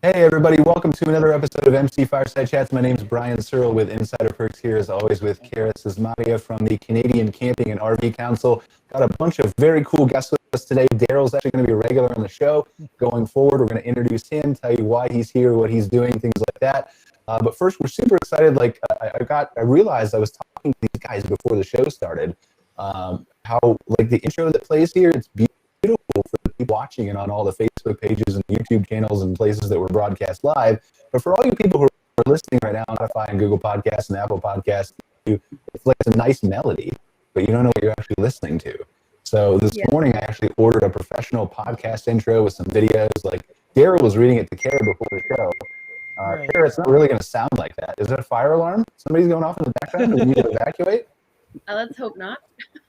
Hey everybody, welcome to another episode of MC Fireside Chats. My name is Brian Searl with Insider Perks here as always with Cara Csizmadia from the Canadian Camping and RV Council. Got a bunch of very cool guests with us today. Daryl's actually going to be a regular on the show going forward. We're going to introduce him, tell you why he's here, what he's doing, things like that. But first, we're super excited. I realized I was talking to these guys before the show started. How the intro that plays here, it's beautiful for the people watching it on all the Facebook pages and YouTube channels and places that were broadcast live. But for all you people who are listening right now on Spotify and Google Podcasts and Apple Podcasts, it's like a nice melody, but you don't know what you're actually listening to. So this morning I actually ordered a professional podcast intro with some videos. Like Daryl was reading it to Cara before the show. Cara, it's not really going to sound like that. Is it a fire alarm? Somebody's going off in the background? Do we need to evacuate? Let's hope not.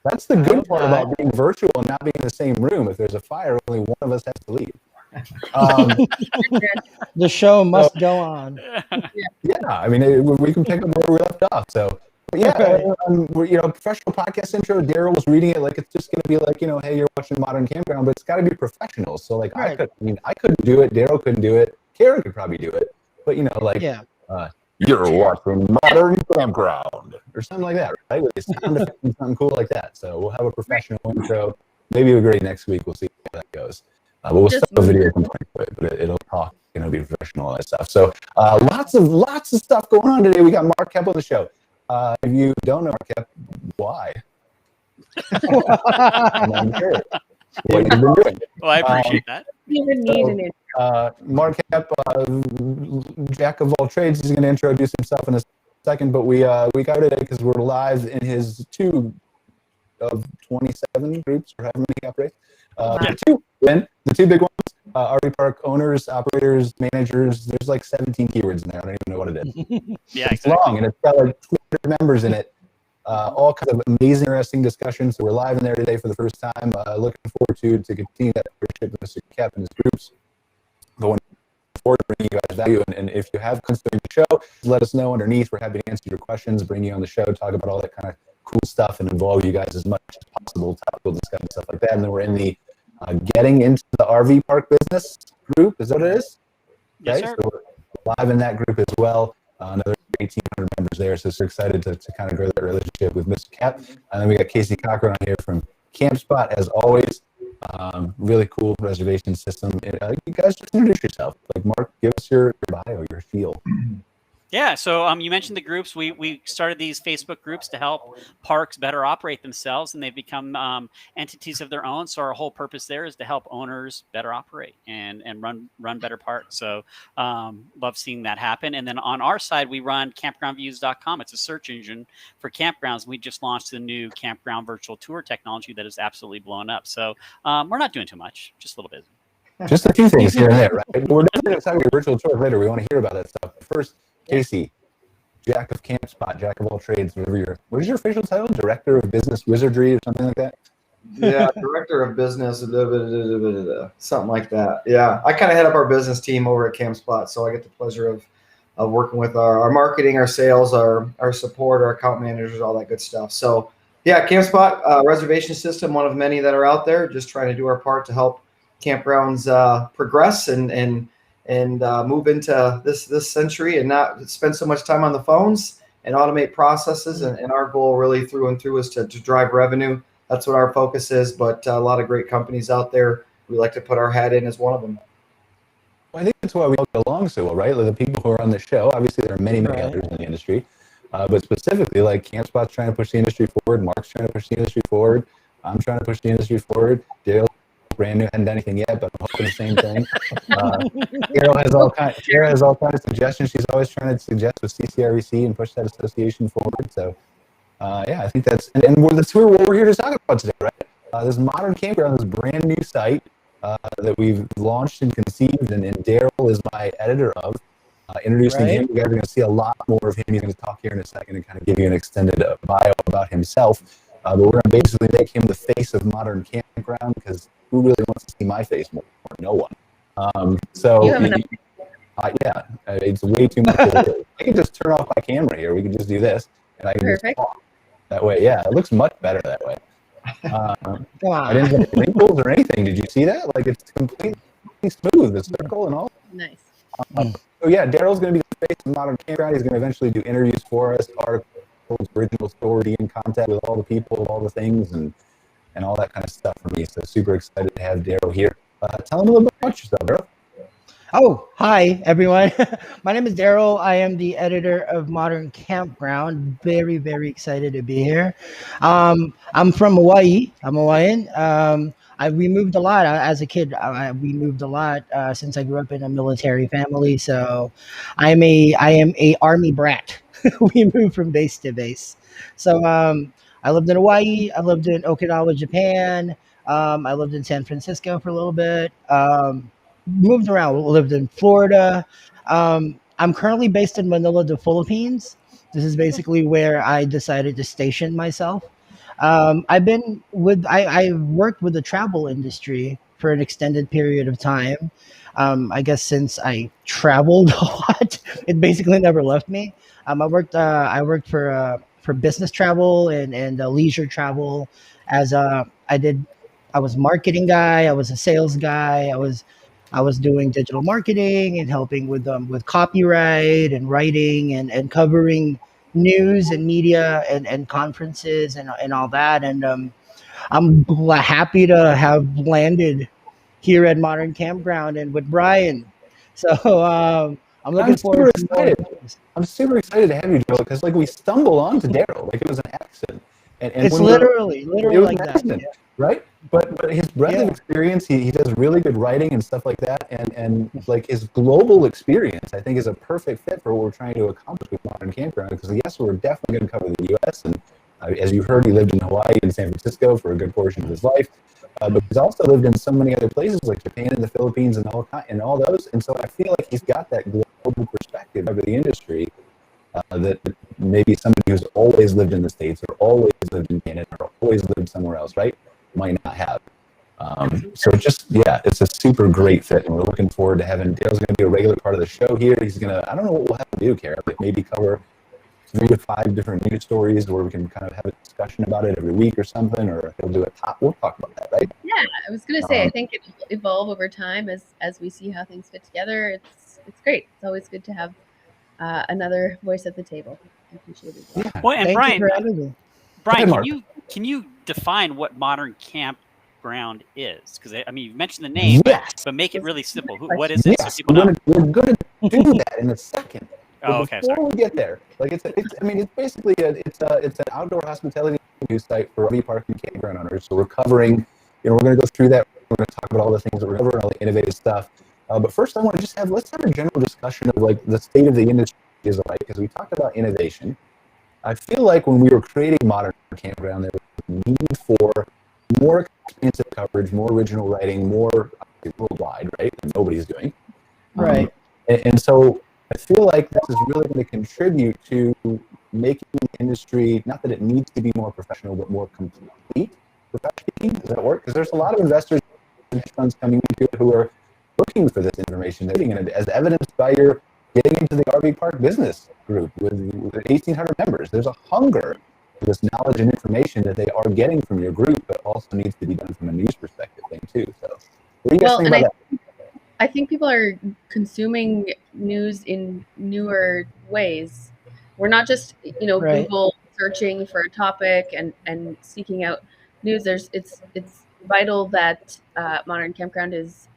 That's the good part about being virtual and not being in the same room. If there's a fire, only one of us has to leave. The show must go on. Yeah, I mean, we can pick up where we left off. So, professional podcast intro. Daryl was reading it like it's just going to be like, hey, you're watching Modern Campground, but it's got to be professional. So, I couldn't do it. Daryl couldn't do it. Cara could probably do it, but you're watching Modern Campground or something like that, right? With sound effects and something cool like that. So we'll have a professional intro. Maybe it'll be great next week. We'll see how that goes. But we'll start the video component to it, but it'll talk, be professional and that stuff. So lots of stuff going on today. We got Mark Kep on the show. If you don't know Mark Kep, why? I'm sure. What you've been doing. Well, I appreciate that. You even need an intro. Mark Kep, jack of all trades, he's going to introduce himself in a second, but we got today because we're live in his 2 of 27 groups, or however many he operates. The two big ones, RV park owners, operators, managers. There's like 17 keywords in there. I don't even know what it is. Yeah, it's long, and it's got like 200 members in it. All kinds of amazing, interesting discussions. So we're live in there today for the first time. Looking forward to continue that partnership with Mr. Kep and his groups. Going forward to bringing you guys value. And if you have questions during the show, let us know underneath. We're happy to answer your questions, bring you on the show, talk about all that kind of cool stuff, and involve you guys as much as possible, topical discussion, stuff like that. And then we're in the getting into the RV park business group. Is that what it is? Yes, sir. So we're live in that group as well. Another 1,800 members there, so we're excited to kind of grow that relationship with Mr. Kep. And then we got Casey Cochran on here from CampSpot, as always. Really cool reservation system. You guys just introduce yourself. Like Mark, give us your bio, your feel. Yeah, so you mentioned the groups. We started these Facebook groups to help parks better operate themselves, and they've become entities of their own. So our whole purpose there is to help owners better operate and run better parks. So love seeing that happen. And then on our side, we run campgroundviews.com. It's a search engine for campgrounds. We just launched the new campground virtual tour technology that is absolutely blown up. So we're not doing too much, just a little bit. Just a few things here and there, right? We're definitely going to talk about virtual tours later. We want to hear about that stuff. First, Casey, Jack of CampSpot, Jack of all trades, what is your official title? Director of Business Wizardry or something like that? Yeah, Director of Business, something like that. Yeah, I kind of head up our business team over at CampSpot, so I get the pleasure of working with our marketing, our sales, our support, our account managers, all that good stuff. So yeah, CampSpot, reservation system, one of many that are out there, just trying to do our part to help campgrounds progress and move into this century and not spend so much time on the phones and automate processes. And our goal really through and through is to drive revenue. That's what our focus is. But a lot of great companies out there, we like to put our hat in as one of them. Well, I think that's why we all get along so well, right? Like the people who are on the show, obviously there are many others in the industry, but specifically like CampSpot's trying to push the industry forward. Mark's trying to push the industry forward. I'm trying to push the industry forward. Dale, brand new, hadn't done anything yet, but I'm hoping the same thing. Cara has all kinds of suggestions. She's always trying to suggest with CCREC and push that association forward. So Yeah, I think that's what we're here to talk about today, right? This Modern Campground, this brand new site that we've launched and conceived, and Daryl is my editor of. Introducing him, you guys are going to see a lot more of him. He's going to talk here in a second and kind of give you an extended bio about himself. But we're going to basically make him the face of Modern Campground, because who really wants to see my face more? No one. Yeah, it's way too much. I can just turn off my camera here. We can just do this, and I can just talk that way. Yeah, it looks much better that way. I didn't have wrinkles or anything. Did you see that? Like, it's completely smooth, the circle and all. Nice. So yeah, Daryl's going to be the face of Modern Campground. He's going to eventually do interviews for us, articles, original story, be in contact with all the people, all the things, and all that kind of stuff for me. So super excited to have Daryl here. Tell him a little bit about yourself, Daryl. Oh, hi, everyone. My name is Daryl. I am the editor of Modern Campground. Very, very excited to be here. I'm from Hawaii. I'm Hawaiian. We moved a lot as a kid. We moved a lot since I grew up in a military family. So I am a Army brat. We moved from base to base. So I lived in Hawaii. I lived in Okinawa, Japan. I lived in San Francisco for a little bit. Moved around, lived in Florida. I'm currently based in Manila, the Philippines. This is basically where I decided to station myself. I worked with the travel industry for an extended period of time. I guess since I traveled a lot, it basically never left me. I worked for business travel and leisure travel. I was marketing guy. I was a sales guy. I was doing digital marketing and helping with copyright and writing and covering news and media and conferences and all that. And I'm happy to have landed here at Modern Campground and with Brian. So I'm looking forward to more. I'm super excited to have you, Joe, because like we stumbled onto Daryl, like it was an accident. And it's literally like that, yeah. Right? But his breadth of experience, he does really good writing and stuff like that, and like his global experience, I think, is a perfect fit for what we're trying to accomplish with Modern Campground. Because yes, we're definitely going to cover the U.S. and as you heard, he lived in Hawaii and San Francisco for a good portion of his life, but he's also lived in so many other places like Japan and the Philippines and all those. And so I feel like he's got that global perspective over the industry that maybe somebody who's always lived in the States or always lived in Canada or always lived somewhere else, right, might not have. So it's a super great fit, and we're looking forward to having Daryl's going to be a regular part of the show here. He's going to, I don't know what we'll have to do, Cara, but maybe cover 3 to 5 different news stories where we can kind of have a discussion about it every week or something, or he'll do we'll talk about that, right? Yeah, I was going to say, I think it'll evolve over time as we see how things fit together. It's great. It's always good to have another voice at the table. I appreciate it. Yeah. Well, and Thank Brian, can you define what Modern Campground is? Because I mean, you've mentioned the name, but make it really simple. What is it? Yes, so people know? we're going to do that in a second. Oh, okay. Before we get there, like it's basically it's an outdoor hospitality news site for RV park and campground owners. So we're covering, we're going to go through that. We're going to talk about all the things that we're covering, all the innovative stuff. But first, I want to let's have a general discussion of like the state of the industry is like, because we talked about innovation. I feel like when we were creating Modern Campground, there was a need for more expansive coverage, more original writing, more worldwide, right? That nobody's doing. Right. And so I feel like this is really going to contribute to making the industry, not that it needs to be more professional, but more complete. Professionally, does that work? Because there's a lot of investors and hedge funds coming into it who are looking for this information, as evidenced by your getting into the RV park business group with 1,800 members. There's a hunger for this knowledge and information that they are getting from your group, but also needs to be done from a news perspective thing too. So, what do you guys think about that? I think people are consuming news in newer ways. We're not just, Google searching for a topic and seeking out news. It's vital that Modern Campground is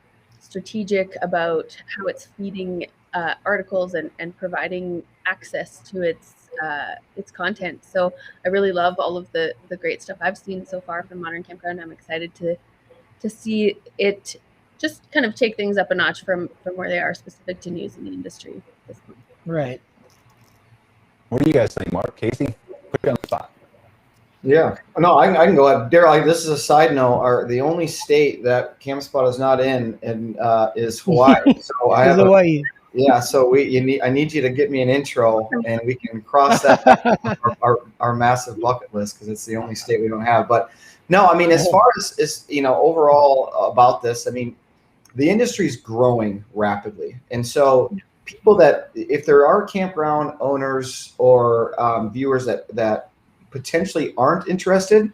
strategic about how it's feeding articles and providing access to its content. So I really love all of the great stuff I've seen so far from Modern Campground. I'm excited to see it just kind of take things up a notch from where they are specific to news in the industry at this point. Right. What do you guys think, Mark? Casey? Put you on the spot. Yeah. No, I can go ahead. Daryl, this is a side note. The only state that CampSpot is not in is Hawaii. So I have Hawaii. Yeah, so I need you to get me an intro, and we can cross that our massive bucket list because it's the only state we don't have. But no, I mean, as far as overall about this, I mean, the industry is growing rapidly, and so people that if there are campground owners or viewers that potentially aren't interested,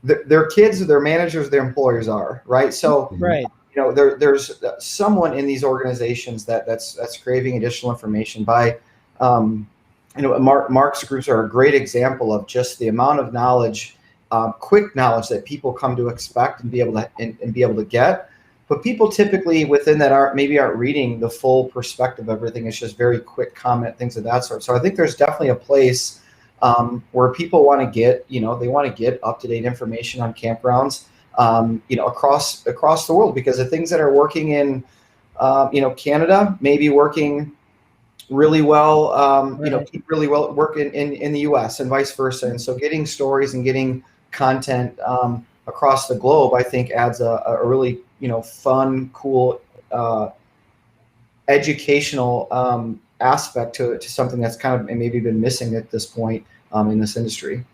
their kids, their managers, their employers are, right. So right. There's someone in these organizations that's craving additional information by, Mark's groups are a great example of just the amount of knowledge, quick knowledge that people come to expect and be able to get. But people typically within that aren't reading the full perspective of everything. It's just very quick comment, things of that sort. So I think there's definitely a place where people want to get, up-to-date information on campgrounds. Across the world, because the things that are working in, Canada may be working really well, really well working in the U.S. and vice versa. And so getting stories and getting content across the globe, I think adds a really, fun, cool, educational aspect to something that's kind of maybe been missing at this point in this industry.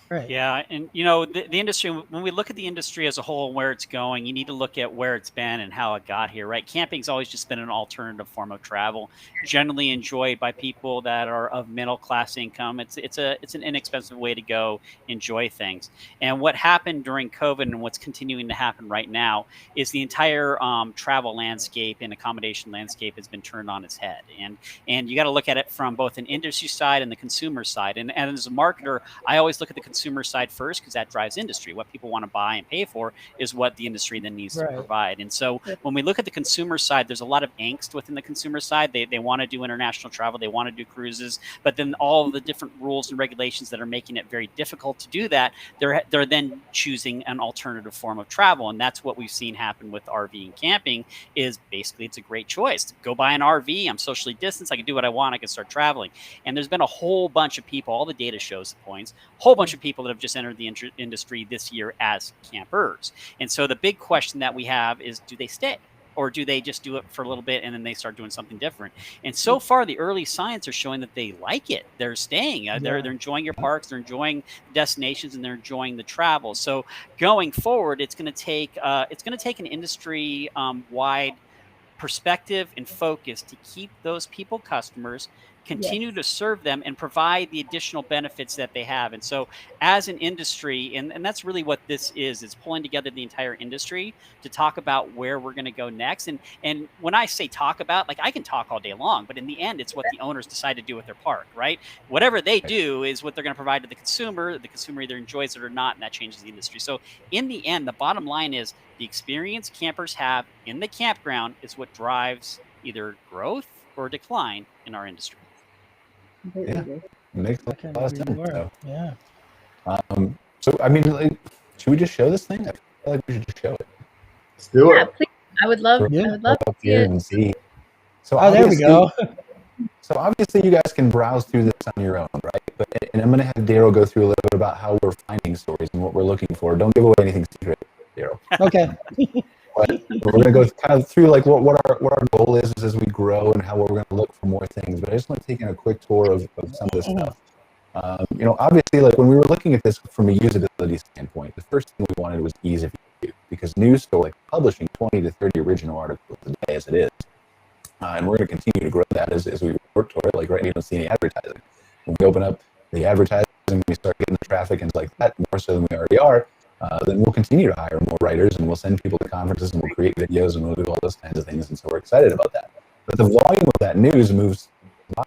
Right. Yeah, and the industry, when we look at the industry as a whole and where it's going, you need to look at where it's been and how it got here, right? Camping's always just been an alternative form of travel, generally enjoyed by people that are of middle class income. It's an inexpensive way to go enjoy things. And what happened during COVID and what's continuing to happen right now is the entire travel landscape and accommodation landscape has been turned on its head. And you got to look at it from both an industry side and the consumer side. And as a marketer, I always look at the consumer side first because that drives industry. What people want to buy and pay for is what the industry then needs to provide. And so when we look at the consumer side, there's a lot of angst within the consumer side. They want to do international travel, they want to do cruises, but then all of the different rules and regulations that are making it very difficult to do that, they're then choosing an alternative form of travel. And that's what we've seen happen with RV and camping is basically it's a great choice. Go buy an RV, I'm socially distanced, I can do what I want, I can start traveling. And there's been a whole bunch of people, all the data shows the points, a whole bunch of people that have just entered the industry this year as campers. And so the big question that we have is, do they stay? Or do they just do it for a little bit and then they start doing something different? And so far, the early signs are showing that they like it. They're staying. They're enjoying your parks. They're enjoying destinations, and they're enjoying the travel. So going forward, it's going to take an industry wide perspective and focus to keep those people customers, continue to serve them, and provide the additional benefits that they have. And so as an industry, and that's really what this is pulling together the entire industry to talk about where we're going to go next. And when I say talk about, like, I can talk all day long, but in the end, it's what the owners decide to do with their park, right? Whatever they do is what they're going to provide to the consumer. The consumer either enjoys it or not, and that changes the industry. So in the end, the bottom line is the experience campers have in the campground is what drives either growth or decline in our industry. Yeah, makes a lot of sense. So. Yeah. So I mean, should we just show this thing? I feel like we should just show it. Let's do it. Please. I would love to see it. And see. So there we go. So obviously, you guys can browse through this on your own, right? And I'm going to have Daryl go through a little bit about how we're finding stories and what we're looking for. Don't give away anything secret, Daryl. Okay. But we're going to go kind of through like what our goal is as we grow and how we're going to look for more things. But I just want to take in a quick tour of some of this stuff. Obviously, like when we were looking at this from a usability standpoint, the first thing we wanted was ease of use, because news store, like publishing 20 to 30 original articles a day as it is, and we're going to continue to grow that as we work toward it. Like right now, you don't see any advertising. When we open up the advertising, we start getting the traffic and like that more so than we already are. Then we'll continue to hire more writers, and we'll send people to conferences, and we'll create videos, and we'll do all those kinds of things. And so we're excited about that. But the volume of that news moves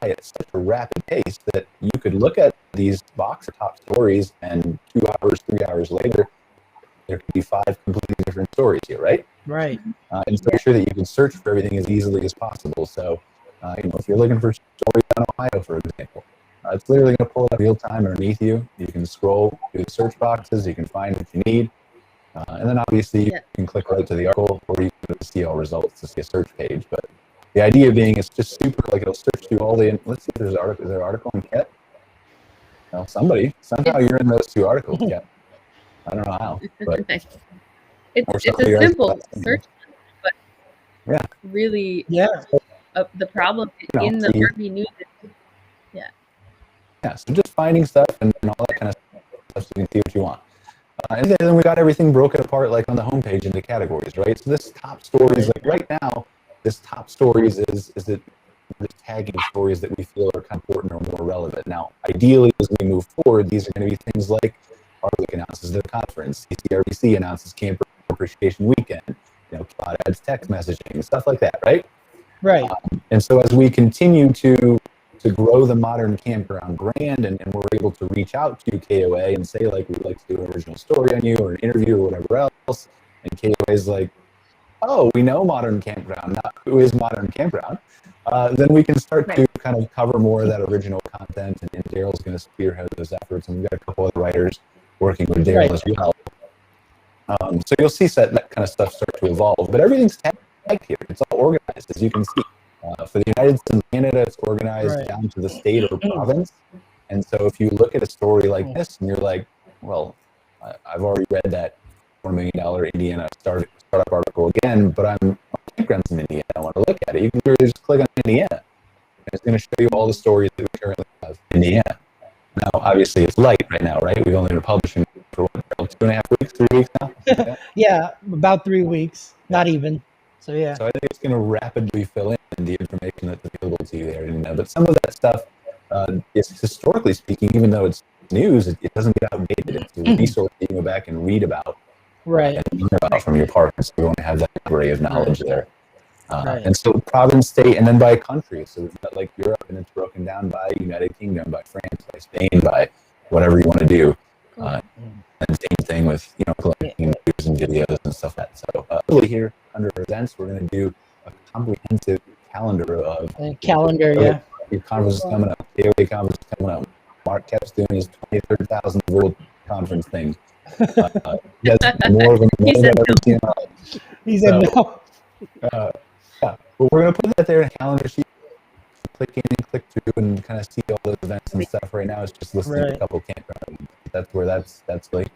by at such a rapid pace that you could look at these box or top stories, and 2 hours, 3 hours later, there could be 5 completely different stories here, right? Right. And so make sure that you can search for everything as easily as possible. So, if you're looking for stories on Ohio, for example, it's literally going to pull it up real time underneath you. You can scroll through the search boxes. You can find what you need. And then obviously you can click right to the article, or you can see all results to see a search page. But the idea being it's just super, like it'll search through all the, let's see if there's an article. Is there an article in Ket? Well, somehow you're in those 2 articles. Yeah, I don't know how, but it's a simple search, but yeah, really, the problem in the RV news is, yeah. So just finding stuff and all that kind of stuff, so you can see what you want. And then we got everything broken apart, like on the homepage, into categories, right? So this top stories, like right now, this top stories is it the tagging stories that we feel are kind of important or more relevant. Now, ideally, as we move forward, these are going to be things like Arlic announces their conference, CCRBC announces Camper Appreciation Weekend, Cloud adds text messaging, stuff like that, right? Right. And so as we continue to grow the Modern Campground brand, and we're able to reach out to KOA and say, like, we'd like to do an original story on you or an interview or whatever else, and KOA is like, oh, we know Modern Campground, not who is Modern Campground, then we can start to kind of cover more of that original content, and Daryl's going to spearhead those efforts, and we've got a couple other writers working with Daryl as well. So you'll see that kind of stuff start to evolve, but everything's tagged here. It's all organized, as you can see. For the United States and Canada, it's organized down to the state or province. And so if you look at a story like this and you're like, well, I've already read that $4 million Indiana startup article again, but I'm on campgrounds in Indiana. I want to look at it. You can literally just click on Indiana. And it's going to show you all the stories that we currently have in Indiana. Now, obviously, it's light right now, right? We've only been publishing for 2.5 weeks, 3 weeks now? Yeah, about 3 weeks, not even. So, yeah. So I think it's going to rapidly fill in the information that's available to you there. But some of that stuff is, historically speaking, even though it's news, it doesn't get outdated. It's a resource you can go back and read about. Right. And learn about from your partners. So you want to have that array of knowledge there. And so province, state, and then by country. So we've got like Europe, and it's broken down by United Kingdom, by France, by Spain, by whatever you want to do. And same thing with, collecting news and videos and stuff like that. So really here under events, we're going to do a comprehensive calendar of your conferences coming up, KOA conference coming up. Mark kept doing his 23,000 world conference thing. He has more of them than I've ever seen in my life. He said no. Yeah, but we're going to put that there in a calendar sheet. Click in and click through and kind of see all those events and stuff. Right now, it's just listing a couple campgrounds. That's where that's like.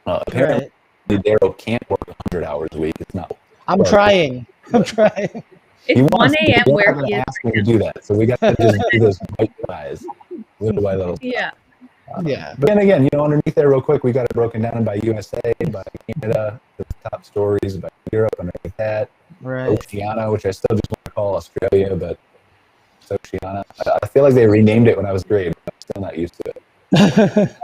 Apparently, Daryl can't work 100 hours a week. It's not. I'm trying. It's 1 a.m. where he is. Ask me to do that, so we got to just do this bite size, little by little. Yeah. But then again, underneath there, real quick, we got it broken down by USA, by Canada, the top stories, by Europe, underneath that. Right. Oceania, which I still just want to call Australia, but it's Oceania. I feel like they renamed it when I was grade, but I'm still not used to it.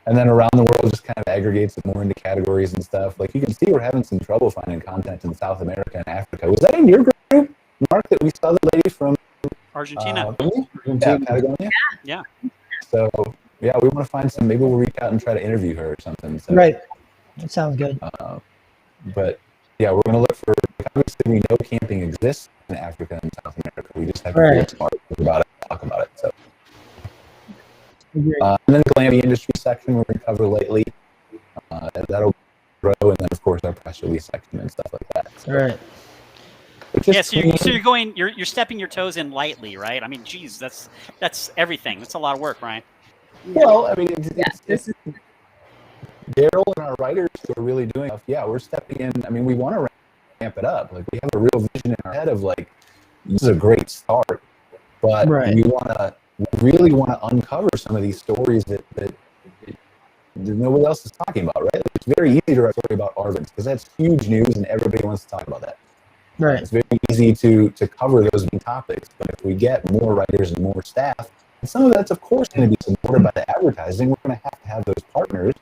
And then around the world just kind of aggregates it more into categories and stuff. Like you can see we're having some trouble finding content in South America and Africa. Was that in your group, Mark, that we saw the lady from Argentina? Patagonia? Yeah. So, we want to find some, maybe we'll reach out and try to interview her or something. So, right. That sounds good. But, we're going to look for, obviously we know camping exists in Africa and South America. We just have to be smart about it, talk about it. So. And then the Glammy industry section we're going to cover lately. That'll grow, and then of course our press release section and stuff like that. So, right. So you're stepping your toes in lightly, right? I mean, geez, that's everything. That's a lot of work, Brian. Well, I mean, it's Daryl and our writers who are really doing stuff. Yeah, we're stepping in. I mean, we want to ramp it up. Like we have a real vision in our head of like this is a great start, but we really want to uncover some of these stories that nobody else is talking about, right? Like, it's very easy to write a story about Arvins because that's huge news and everybody wants to talk about that. Right. It's very easy to cover those main topics, but if we get more writers and more staff, and some of that's of course going to be supported by the advertising, we're going to have those partners,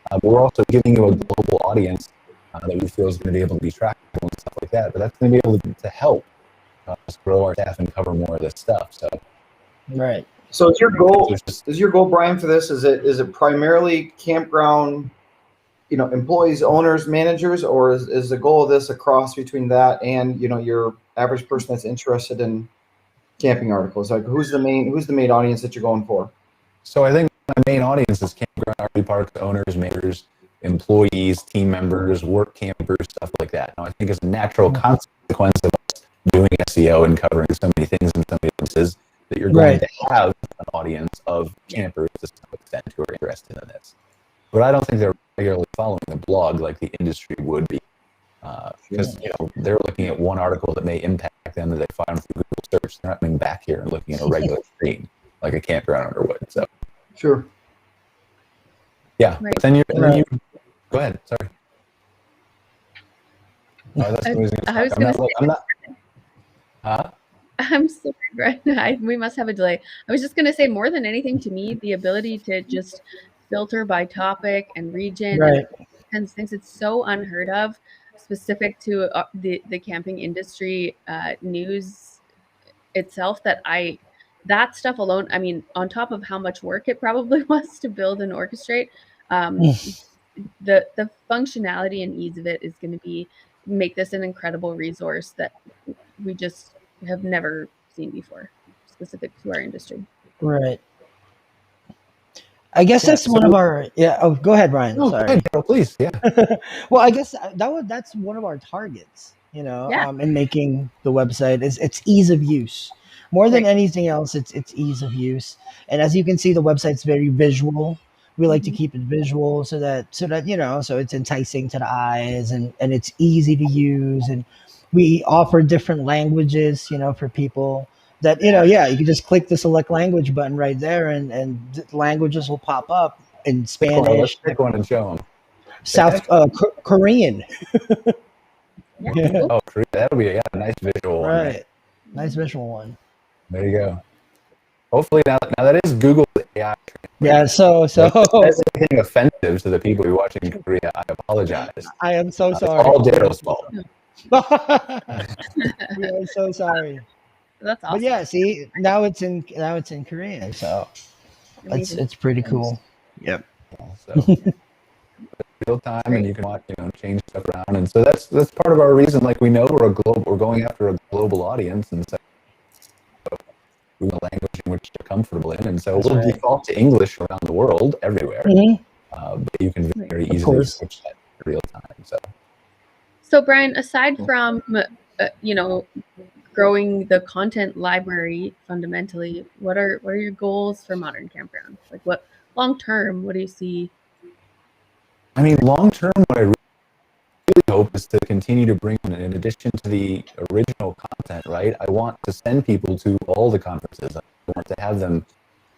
but we're also giving you a global audience that we feel is going to be able to be trackable and stuff like that, but that's going to be able to help us grow our staff and cover more of this stuff. So. Right. So is your goal, Brian, for this? Is it primarily campground, employees, owners, managers, or is the goal of this a cross between that and your average person that's interested in camping articles? Like who's the main audience that you're going for? So I think my main audience is campground RV parks owners, managers, employees, team members, work campers, stuff like that. Now I think as a natural consequence of us doing SEO and covering so many things in so many places, that you're going to have an audience of campers to some extent who are interested in this. But I don't think they're regularly following the blog like the industry would be. Because they're looking at one article that may impact them that they find through Google search. They're not coming back here and looking at a regular screen like a campground owner would. So sure. Yeah. Right. But then you go ahead. Sorry. Oh, that's I was going to say. I'm not. Huh? I'm sorry, Brian. We must have a delay. I was just going to say, more than anything, to me, the ability to just filter by topic and region and things, it's so unheard of, specific to the camping industry news itself, that stuff alone, I mean, on top of how much work it probably was to build and orchestrate, the functionality and ease of it is going to make this an incredible resource that we just have never seen before, specific to our industry. Right. I guess that's one of our Oh, go ahead, Brian. No, sorry. Go ahead, Carol, please. Yeah. Well, I guess that's one of our targets. In making the website it's ease of use. More than anything else, it's ease of use. And as you can see, the website's very visual. We like to keep it visual so that so it's enticing to the eyes and it's easy to use. And we offer different languages, for people that, you can just click the select language button right there and languages will pop up in Spanish. Cool, let's pick one and show them. South Korean. Yeah. Oh, that'll be a nice visual one. Right. Nice visual one. There you go. Hopefully now that is Google's AI. Yeah, so if that's anything offensive to the people who are watching in Korea, I apologize. I am so sorry. It's all Daryl's fault. We are so sorry. That's awesome. But yeah, see, now it's in Korean, so it's pretty cool. Yep. So real time, and you can watch, change stuff around, and so that's part of our reason. Like, we know we're going after a global audience, and so we want a language in which they're comfortable in, and so we'll default to English around the world, everywhere. But you can very easily switch that in real time. So Brian, aside from growing the content library fundamentally, what are your goals for Modern Campground? Like, what long term, what do you see? I mean, long term, what I really hope is to continue to bring in addition to the original content, right? I want to send people to all the conferences. I want to have them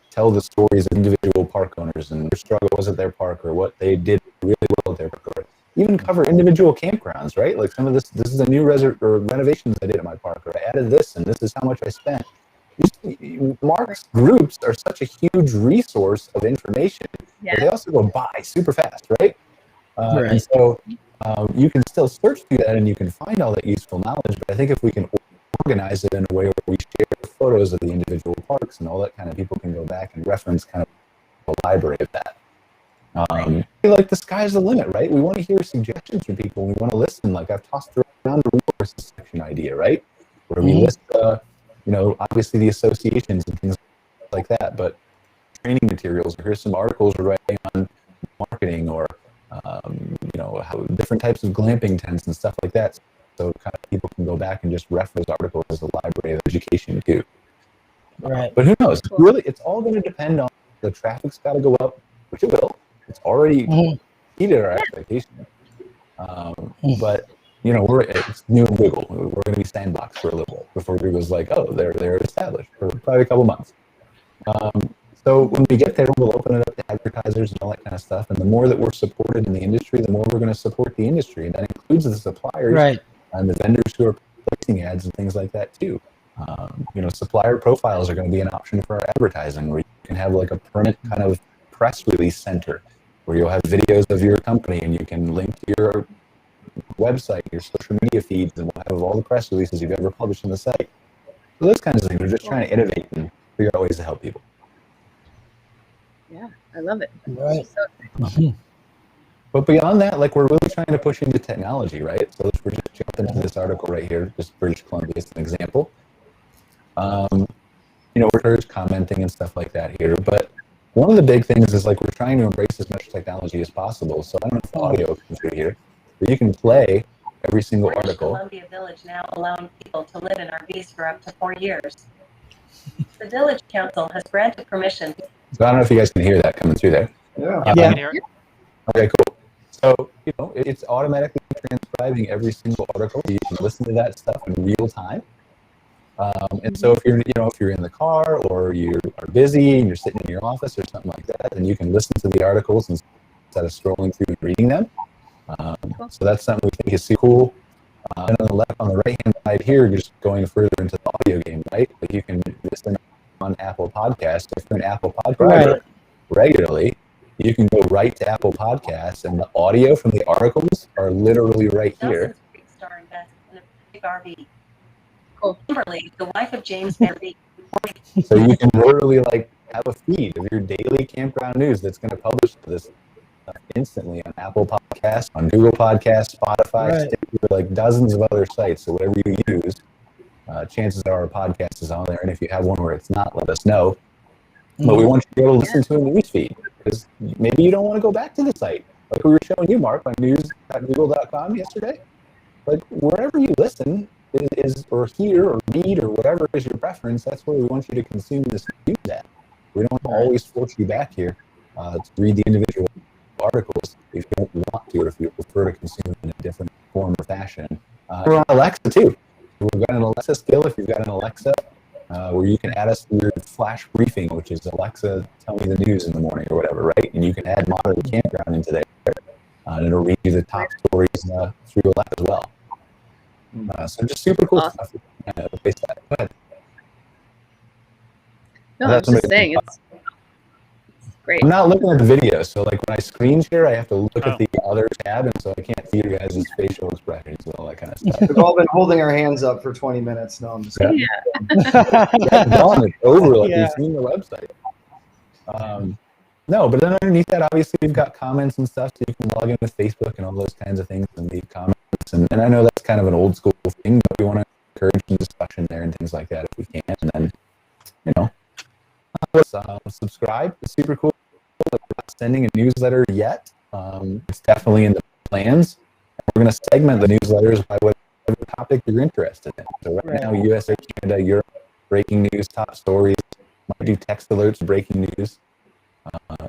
tell the stories of individual park owners and their struggles at their park, or what they did really well at their park, or even cover individual campgrounds, right? Like, some of this is a new renovations I did at my park, or I added this, and this is how much I spent. Mark's groups are such a huge resource of information, but they also go by super fast, right? And so you can still search through that and you can find all that useful knowledge, but I think if we can organize it in a way where we share photos of the individual parks and all that, kind of people can go back and reference kind of a library of that. Like, the sky's the limit, right? We want to hear suggestions from people. We want to listen. Like, I've tossed around the resources section idea, right? Where we list, obviously the associations and things like that, but training materials, or here's some articles we're writing on marketing, or, how different types of glamping tents and stuff like that. So kind of people can go back and just reference articles as a library of education too. Right. But who knows? Really, it's all going to depend on the traffic's got to go up, which it will. It's already exceeded our expectation. But it's new in Google. We're going to be sandboxed for a little before Google's like, oh, they're established for probably a couple months. So when we get there, we'll open it up to advertisers and all that kind of stuff. And the more that we're supported in the industry, the more we're going to support the industry. And that includes the suppliers and the vendors who are placing ads and things like that too. Supplier profiles are going to be an option for our advertising, where you can have like a permanent kind of press release center where you'll have videos of your company and you can link to your website, your social media feeds, and we'll have all the press releases you've ever published on the site. So those kinds of things. We're just trying to innovate and figure out ways to help people. Yeah, I love it. Right. But beyond that, like, we're really trying to push into technology, right? So we're just jumping into this article right here, just British Columbia as an example. We're just commenting and stuff like that here. But one of the big things is, like, we're trying to embrace as much technology as possible. So I don't know if the audio comes through here, but you can play every single article. Columbia Village now allowing people to live in RVs for up to 4 years. The village council has granted permission. So I don't know if you guys can hear that coming through there. Yeah. Yeah, Yeah. I can hear it. Okay, cool. So, it's automatically transcribing every single article. You can listen to that stuff in real time. And so if you're in the car or you are busy and you're sitting in your office or something like that, then you can listen to the articles instead of scrolling through and reading them. So that's something we think is super cool. And on the right-hand side here, you're just going further into the audio game, right? Like you can listen on Apple Podcasts. If you're an Apple Podcast regularly, you can go right to Apple Podcasts, and the audio from the articles are literally right here. Starring Beth in a big RV. Cool. Kimberly, the wife of James Van So you can literally have a feed of your daily campground news that's going to publish this instantly on Apple Podcasts, on Google Podcasts, Spotify, Stitcher, dozens of other sites. So whatever you use, chances are our podcast is on there. And if you have one where it's not, let us know. But we want you to be able to listen to a news feed, because maybe you don't want to go back to the site. Like we were showing you, Mark, on news.google.com yesterday. Wherever you listen or hear or read or whatever is your preference, that's where we want you to consume this news at. We don't always force you back here to read the individual articles if you don't want to, or if you prefer to consume in a different form or fashion. We're on Alexa too. We've got an Alexa skill if you've got an Alexa, where you can add us to your flash briefing, which is Alexa, tell me the news in the morning or whatever, right? And you can add Modern Campground into there, and it'll read you the top stories through Alexa as well. So just super cool stuff. Go ahead. No, I was just saying, it's great. I'm not looking at the video, so when I screen share, I have to look at the other tab, and so I can't see your guys' facial expressions and all that kind of stuff. We've all been holding our hands up for 20 minutes. No, I'm just kidding. It's over. You've seen the website. No, but then underneath that, obviously, we've got comments and stuff, so you can log into Facebook and all those kinds of things and leave comments. And I know that's kind of an old school thing, but we want to encourage some discussion there and things like that if we can. And then, subscribe. It's super cool. We're not sending a newsletter yet. It's definitely in the plans. We're going to segment the newsletters by whatever topic you're interested in. So right now, USA, Canada, Europe, breaking news, top stories. Might do text alerts, breaking news.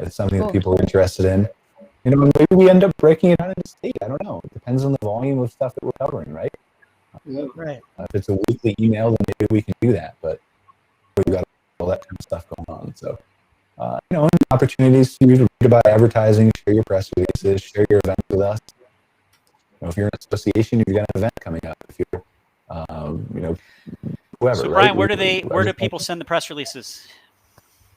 It's something that people are interested in. Maybe we end up breaking it out into state. I don't know. It depends on the volume of stuff that we're covering, right? Right. If it's a weekly email, then maybe we can do that. But we've got all that kind of stuff going on. So, opportunities for you to read about advertising, share your press releases, share your events with us. If you're an association, you've got an event coming up. If you're, whoever. So, right? Brian, where do people send the press releases?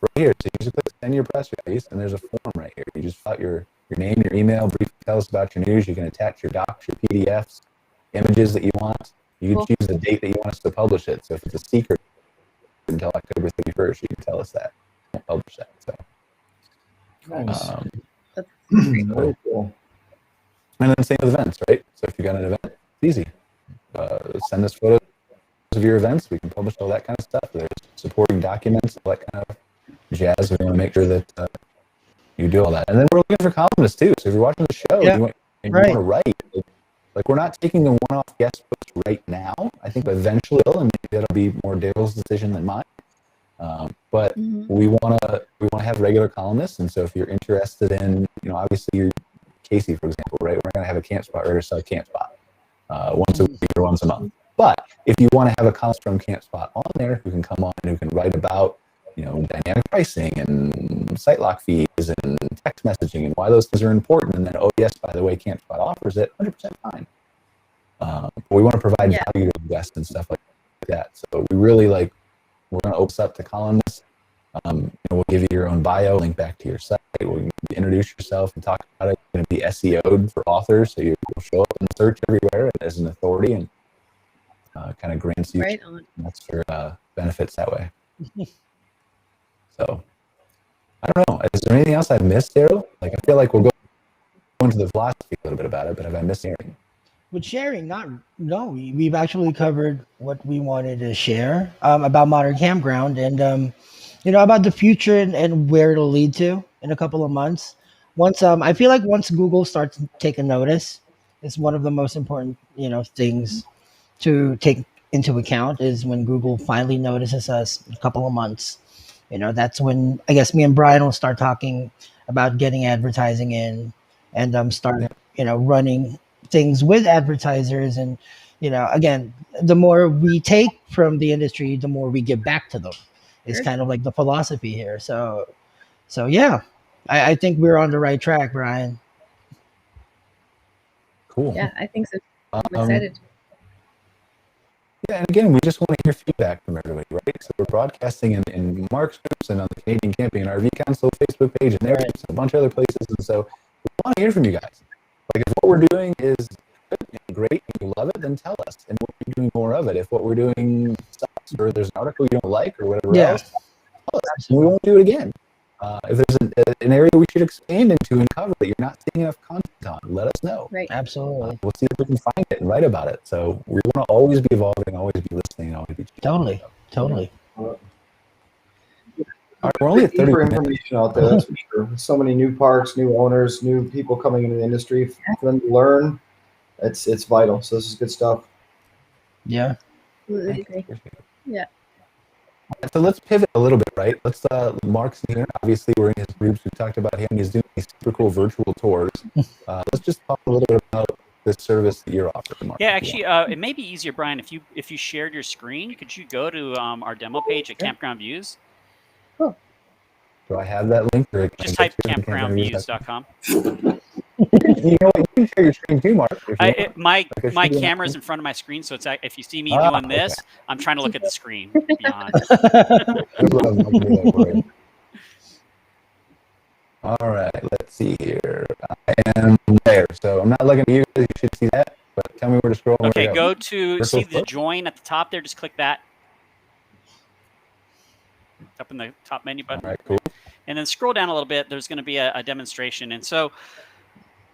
Right here. So you just click send your press release, and there's a form right here. You just fill out your name, your email, briefly tell us about your news. You can attach your docs, your PDFs, images that you want. You can choose the date that you want us to publish it. So if it's a secret until October 31st, you can tell us that. You can't publish that. So. Nice. That's Very cool. And then same with events, right? So if you got an event, it's easy. Send us photos of your events. We can publish all that kind of stuff. There's supporting documents, all that kind of jazz. We want to make sure that you do all that. And then we're looking for columnists too. So if you're watching the show and you want to write, we're not taking the one-off guest posts right now. I think eventually, and maybe that'll be more Daryl's decision than mine. But we want to have regular columnists, and so if you're interested in, obviously you're Casey, for example, right? We're going to have a camp spot or a camp spot once a week or once a month. But if you want to have a columnist from Camp Spot on there who can come on and who can write about, dynamic pricing and site lock fees and text messaging and why those things are important, and then, oh yes, by the way, Camp Spot offers it, 100% fine. We want to provide value to the guests and stuff like that. So we really we're going to open up to columnists. We'll give you your own bio, link back to your site. We'll introduce yourself and talk about it. It's going to be SEO'd for authors, so you'll show up in search everywhere as an authority, and kind of grants you that's for benefits that way. So I don't know. Is there anything else I've missed, Daryl? I feel like we'll go into the philosophy a little bit about it, but have I missed anything? With sharing, we've actually covered what we wanted to share about Modern Campground, and about the future and where it'll lead to in a couple of months. I feel like once Google starts taking notice, it's one of the most important things to take into account is when Google finally notices us in a couple of months. That's when I guess me and Brian will start talking about getting advertising in and start, running things with advertisers. And, again, the more we take from the industry, the more we give back to them. It's kind of like the philosophy here. So yeah, I think we're on the right track, Brian. Cool. Yeah, I think so. I'm excited. Yeah, and again, we just want to hear feedback from everybody, right? So we're broadcasting in Mark's groups and on the Canadian Camping and RV Council Facebook page and there, and a bunch of other places. And so we want to hear from you guys. Like, if what we're doing is good and great and you love it, then tell us. And we'll be doing more of it. If what we're doing sucks or there's an article you don't like or whatever else, tell us. And we won't do it again. If there's an area we should expand into and cover that you're not seeing enough content on, let us know. Right. Absolutely. We'll see if we can find it and write about it. So we want to always be evolving, always be listening, and always be changing. Totally. All right, we're only at 30 Deeper minutes. information out there, that's for sure. So many new parks, new owners, new people coming into the industry. For them to learn, it's vital. So this is good stuff. Yeah. Absolutely agree. Yeah. So let's pivot a little bit, right? Let's Mark's here. Obviously, we're in his groups. We talked about him. He's doing these super cool virtual tours. Let's just talk a little bit about this service that you're offering, Mark. Yeah, actually, it may be easier, Brian, if you shared your screen. Could you go to our demo page at Campground Views? Cool. Do I have that link? Or just type campgroundviews.com. You know what? You can share your screen too, Mark. My camera's in front of my screen, so it's if you see me doing this, I'm trying to look at the screen. To be honest. All right, let's see here. I am there, so I'm not looking at you. You should see that, but tell me where to scroll. Okay, go to see the join at the top there. Just click that. Up in the top menu button. All right, cool. And then scroll down a little bit. There's going to be a demonstration, and so.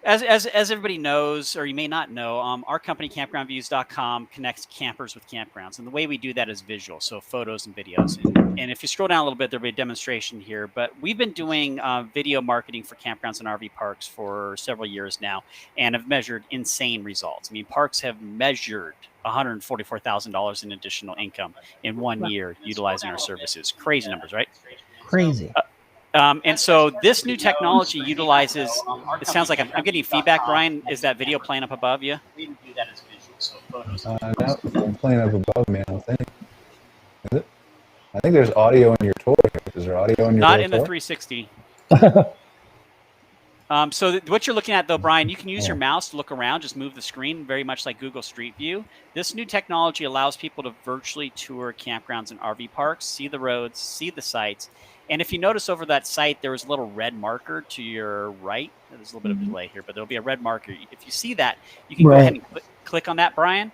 As everybody knows, or you may not know, our company, campgroundviews.com, connects campers with campgrounds. And the way we do that is visual, so photos and videos. And if you scroll down a little bit, there'll be a demonstration here. But we've been doing video marketing for campgrounds and RV parks for several years now and have measured insane results. I mean, parks have measured $144,000 in additional income in 1 year utilizing our services. Crazy numbers, right? Crazy. And so this new technology utilizes, it sounds like I'm getting feedback, Brian. Is that video playing up above you? We didn't do that as visual, so photos. No, I'm playing up above me, I don't think. Is it? I think there's audio in your tour. Is there audio in your Not tour? in the 360. So what you're looking at, though, Brian, you can use your mouse to look around, just move the screen, very much like Google Street View. This new technology allows people to virtually tour campgrounds and RV parks, see the roads, see the sites. And if you notice over that site, there was a little red marker to your right. There's a little bit of a delay here, but there'll be a red marker. If you see that, you can go ahead and click on that, Brian,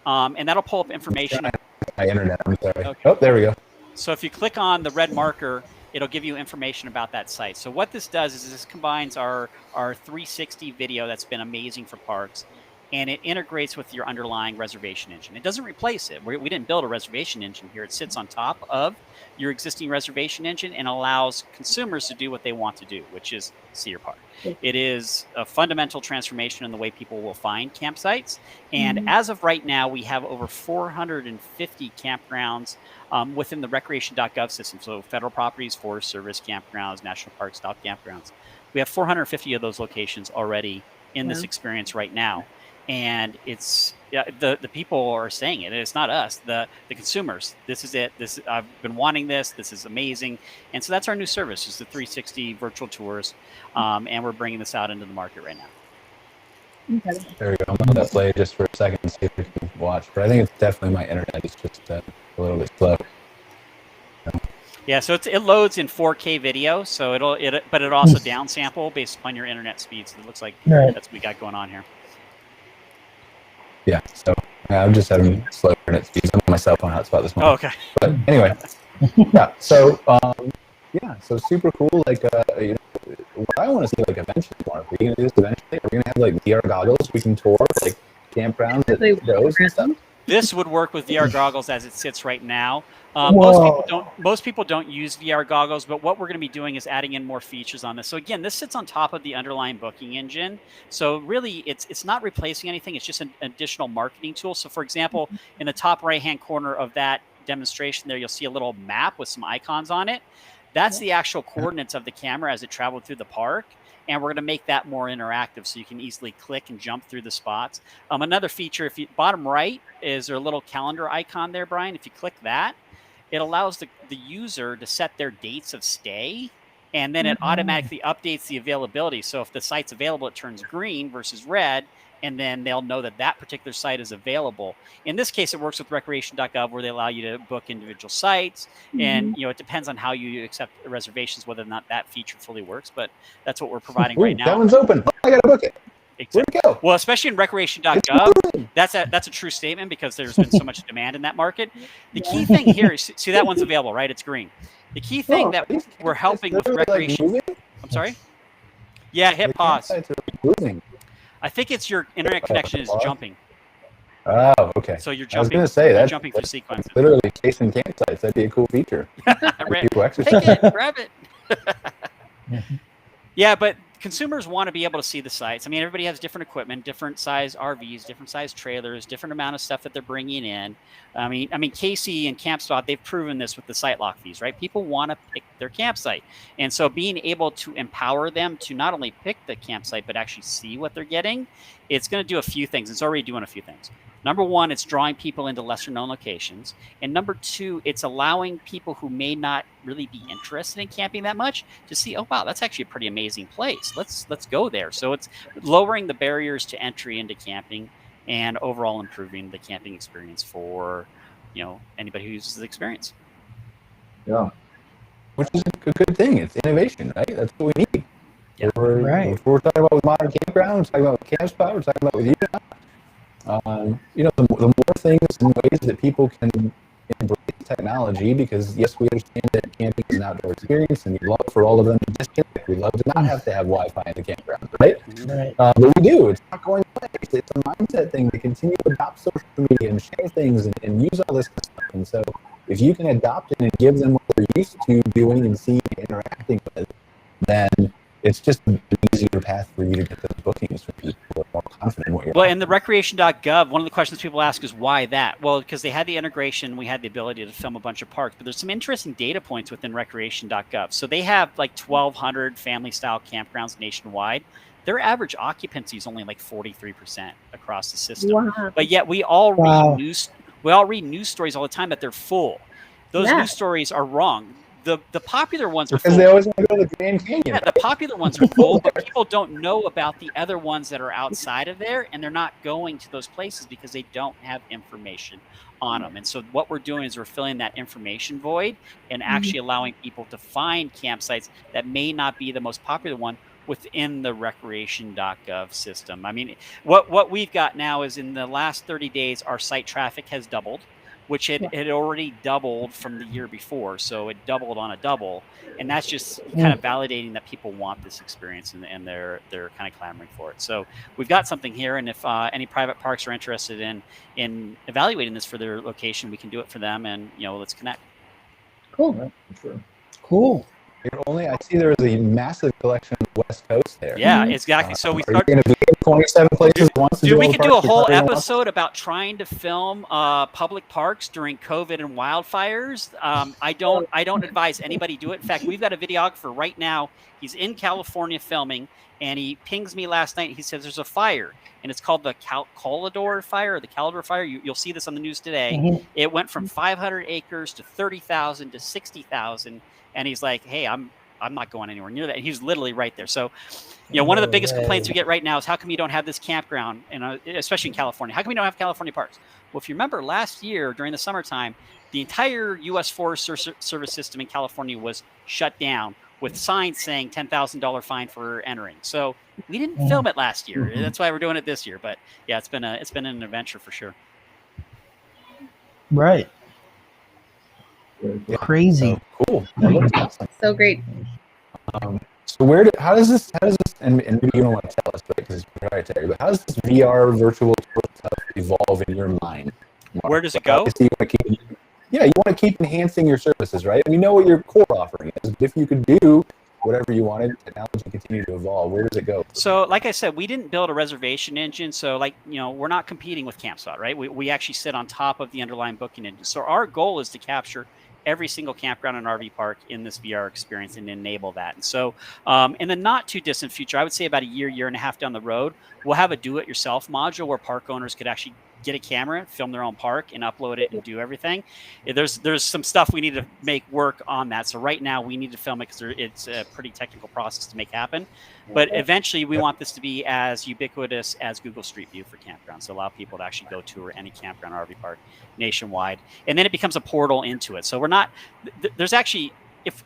and that'll pull up information. My internet, I'm sorry. Okay. Oh, there we go. So if you click on the red marker, it'll give you information about that site. So what this does is this combines our 360 video that's been amazing for parks, and it integrates with your underlying reservation engine. It doesn't replace it. We didn't build a reservation engine here. It sits on top of your existing reservation engine and allows consumers to do what they want to do, which is see your park. It is a fundamental transformation in the way people will find campsites. And as of right now, we have over 450 campgrounds within the recreation.gov system. So federal properties, Forest Service campgrounds, national park style campgrounds. We have 450 of those locations already in this experience right now. And it's the people are saying it. It's not us, the consumers. This is it. I've been wanting this. This is amazing. And so that's our new service, is the 360 virtual tours. And we're bringing this out into the market right now. There we go. I'm going to play just for a second and see if we can watch. But I think it's definitely my internet. It's just a little bit slow. Yeah, so it loads in 4K video. So but it also downsample based upon your internet speeds. It looks like that's what we got going on here. Yeah, so I'm just having slow internet speeds. I'm on my cell phone hotspot this morning. Oh, okay. But anyway, yeah. So so super cool. Like, what I want to see, like, eventually, Mark, are we gonna do this eventually? Are we gonna have like VR goggles we can tour, like campgrounds at shows and stuff? This would work with VR goggles as it sits right now. Whoa. Most people don't use VR goggles, but what we're going to be doing is adding in more features on this. So again, this sits on top of the underlying booking engine. So really, it's not replacing anything. It's just an additional marketing tool. So for example, in the top right-hand corner of that demonstration there, you'll see a little map with some icons on it. That's the actual coordinates of the camera as it traveled through the park. And we're going to make that more interactive so you can easily click and jump through the spots. Another feature, if you bottom right, is there a little calendar icon there, Brian? If you click that, it allows the user to set their dates of stay, and then it automatically updates the availability. So if the site's available, it turns green versus red, and then they'll know that that particular site is available. In this case, it works with recreation.gov where they allow you to book individual sites. And, it depends on how you accept reservations, whether or not that feature fully works. But that's what we're providing right now. That one's open. I got to book it. Where'd it go? Well, especially in recreation.gov, that's a true statement because there's been so much demand in that market. The key thing here is, see that one's available, right? It's green. The key thing that we're helping with recreation. I'm sorry? Yeah, hit pause. I think it's your internet connection is jumping. Oh, okay. So you're I was jumping. going to say you're that. Jumping through sequences. Literally chasing campsites. That'd be a cool feature. People exercise. Take it, grab it. Yeah, but consumers want to be able to see the sites. I mean, everybody has different equipment, different size RVs, different size trailers, different amount of stuff that they're bringing in. I mean, Casey and Campspot, they've proven this with the site lock fees, right? People want to pick their campsite. And so being able to empower them to not only pick the campsite, but actually see what they're getting, it's going to do a few things. It's already doing a few things. Number one, it's drawing people into lesser known locations. And number two, it's allowing people who may not really be interested in camping that much to see, oh, wow, that's actually a pretty amazing place. Let's go there. So it's lowering the barriers to entry into camping and overall improving the camping experience for, anybody who uses the experience. Yeah. Which is a good thing. It's innovation, right? That's what we need. Yeah. We're talking about with Modern Campground, we're talking about with Campspot, we're talking about with you now. The more things and ways that people can embrace technology, because yes, we understand that camping is an outdoor experience, and we love for all of them to disconnect. We love to not have to have Wi-Fi in the campground, right? Right. But we do. It's not going away. It's a mindset thing to continue to adopt social media and share things and use all this stuff. And so, if you can adopt it and give them what they're used to doing and seeing and interacting with, then it's just an easier path for you to get those bookings for people who are more confident in what you're Well, in the recreation.gov, one of the questions people ask is why that? Well, because they had the integration, we had the ability to film a bunch of parks, but there's some interesting data points within recreation.gov. So they have like 1,200 family-style campgrounds nationwide. Their average occupancy is only like 43% across the system. Wow. But yet we all read news stories all the time that they're full. Those news stories are wrong. The popular ones are full. Because they always want to go to the Grand Canyon. Yeah, the popular ones are full, but people don't know about the other ones that are outside of there, and they're not going to those places because they don't have information on them. And so what we're doing is we're filling that information void and actually allowing people to find campsites that may not be the most popular one within the recreation.gov system. I mean, what we've got now is in the last 30 days, our site traffic has doubled, which it had already doubled from the year before. So it doubled on a double. And that's just kind of validating that people want this experience and they're kind of clamoring for it. So we've got something here. And if any private parks are interested in evaluating this for their location, we can do it for them. And, let's connect. Cool. Yeah, sure. Cool. I see there is a massive collection of the West Coast there. Yeah, exactly. So we Are you going to be in 27 places at once? Dude, we could do a whole episode about trying to film public parks during COVID and wildfires. I don't advise anybody do it. In fact, we've got a videographer right now. He's in California filming, and he pings me last night. He says there's a fire, and it's called the Calidor fire or the Calidor fire. You'll see this on the news today. It went from 500 acres to 30,000 to 60,000. And he's like, hey, I'm not going anywhere near that. And he's literally right there. So, one of the biggest complaints we get right now is how come you don't have this campground, especially in California? How come you don't have California parks? Well, if you remember last year during the summertime, the entire U.S. Forest Service system in California was shut down with signs saying $10,000 fine for entering. So we didn't film it last year. That's why we're doing it this year. But yeah, it's been an adventure for sure. Right. Crazy. So cool. That looks awesome. So great. So how does this, and maybe you don't want to tell us, right, because it's proprietary, but how does this VR virtual tour stuff evolve in your mind? Where does it go? You want to keep enhancing your services, right? We know what your core offering is. But if you could do whatever you wanted, technology continue to evolve. Where does it go? So, like I said, we didn't build a reservation engine. So, we're not competing with CampSpot, right? We actually sit on top of the underlying booking engine. So, our goal is to capture every single campground and RV park in this VR experience and enable that. And so, in the not too distant future, I would say about a year and a half down the road, we'll have a do-it-yourself module where park owners could actually get a camera, film their own park, and upload it and do everything. There's some stuff we need to make work on that. So right now we need to film it because it's a pretty technical process to make happen. But eventually we want this to be as ubiquitous as Google Street View for campgrounds, to allow people to actually go tour any campground or RV park nationwide. And then it becomes a portal into it. So we're not, there's actually,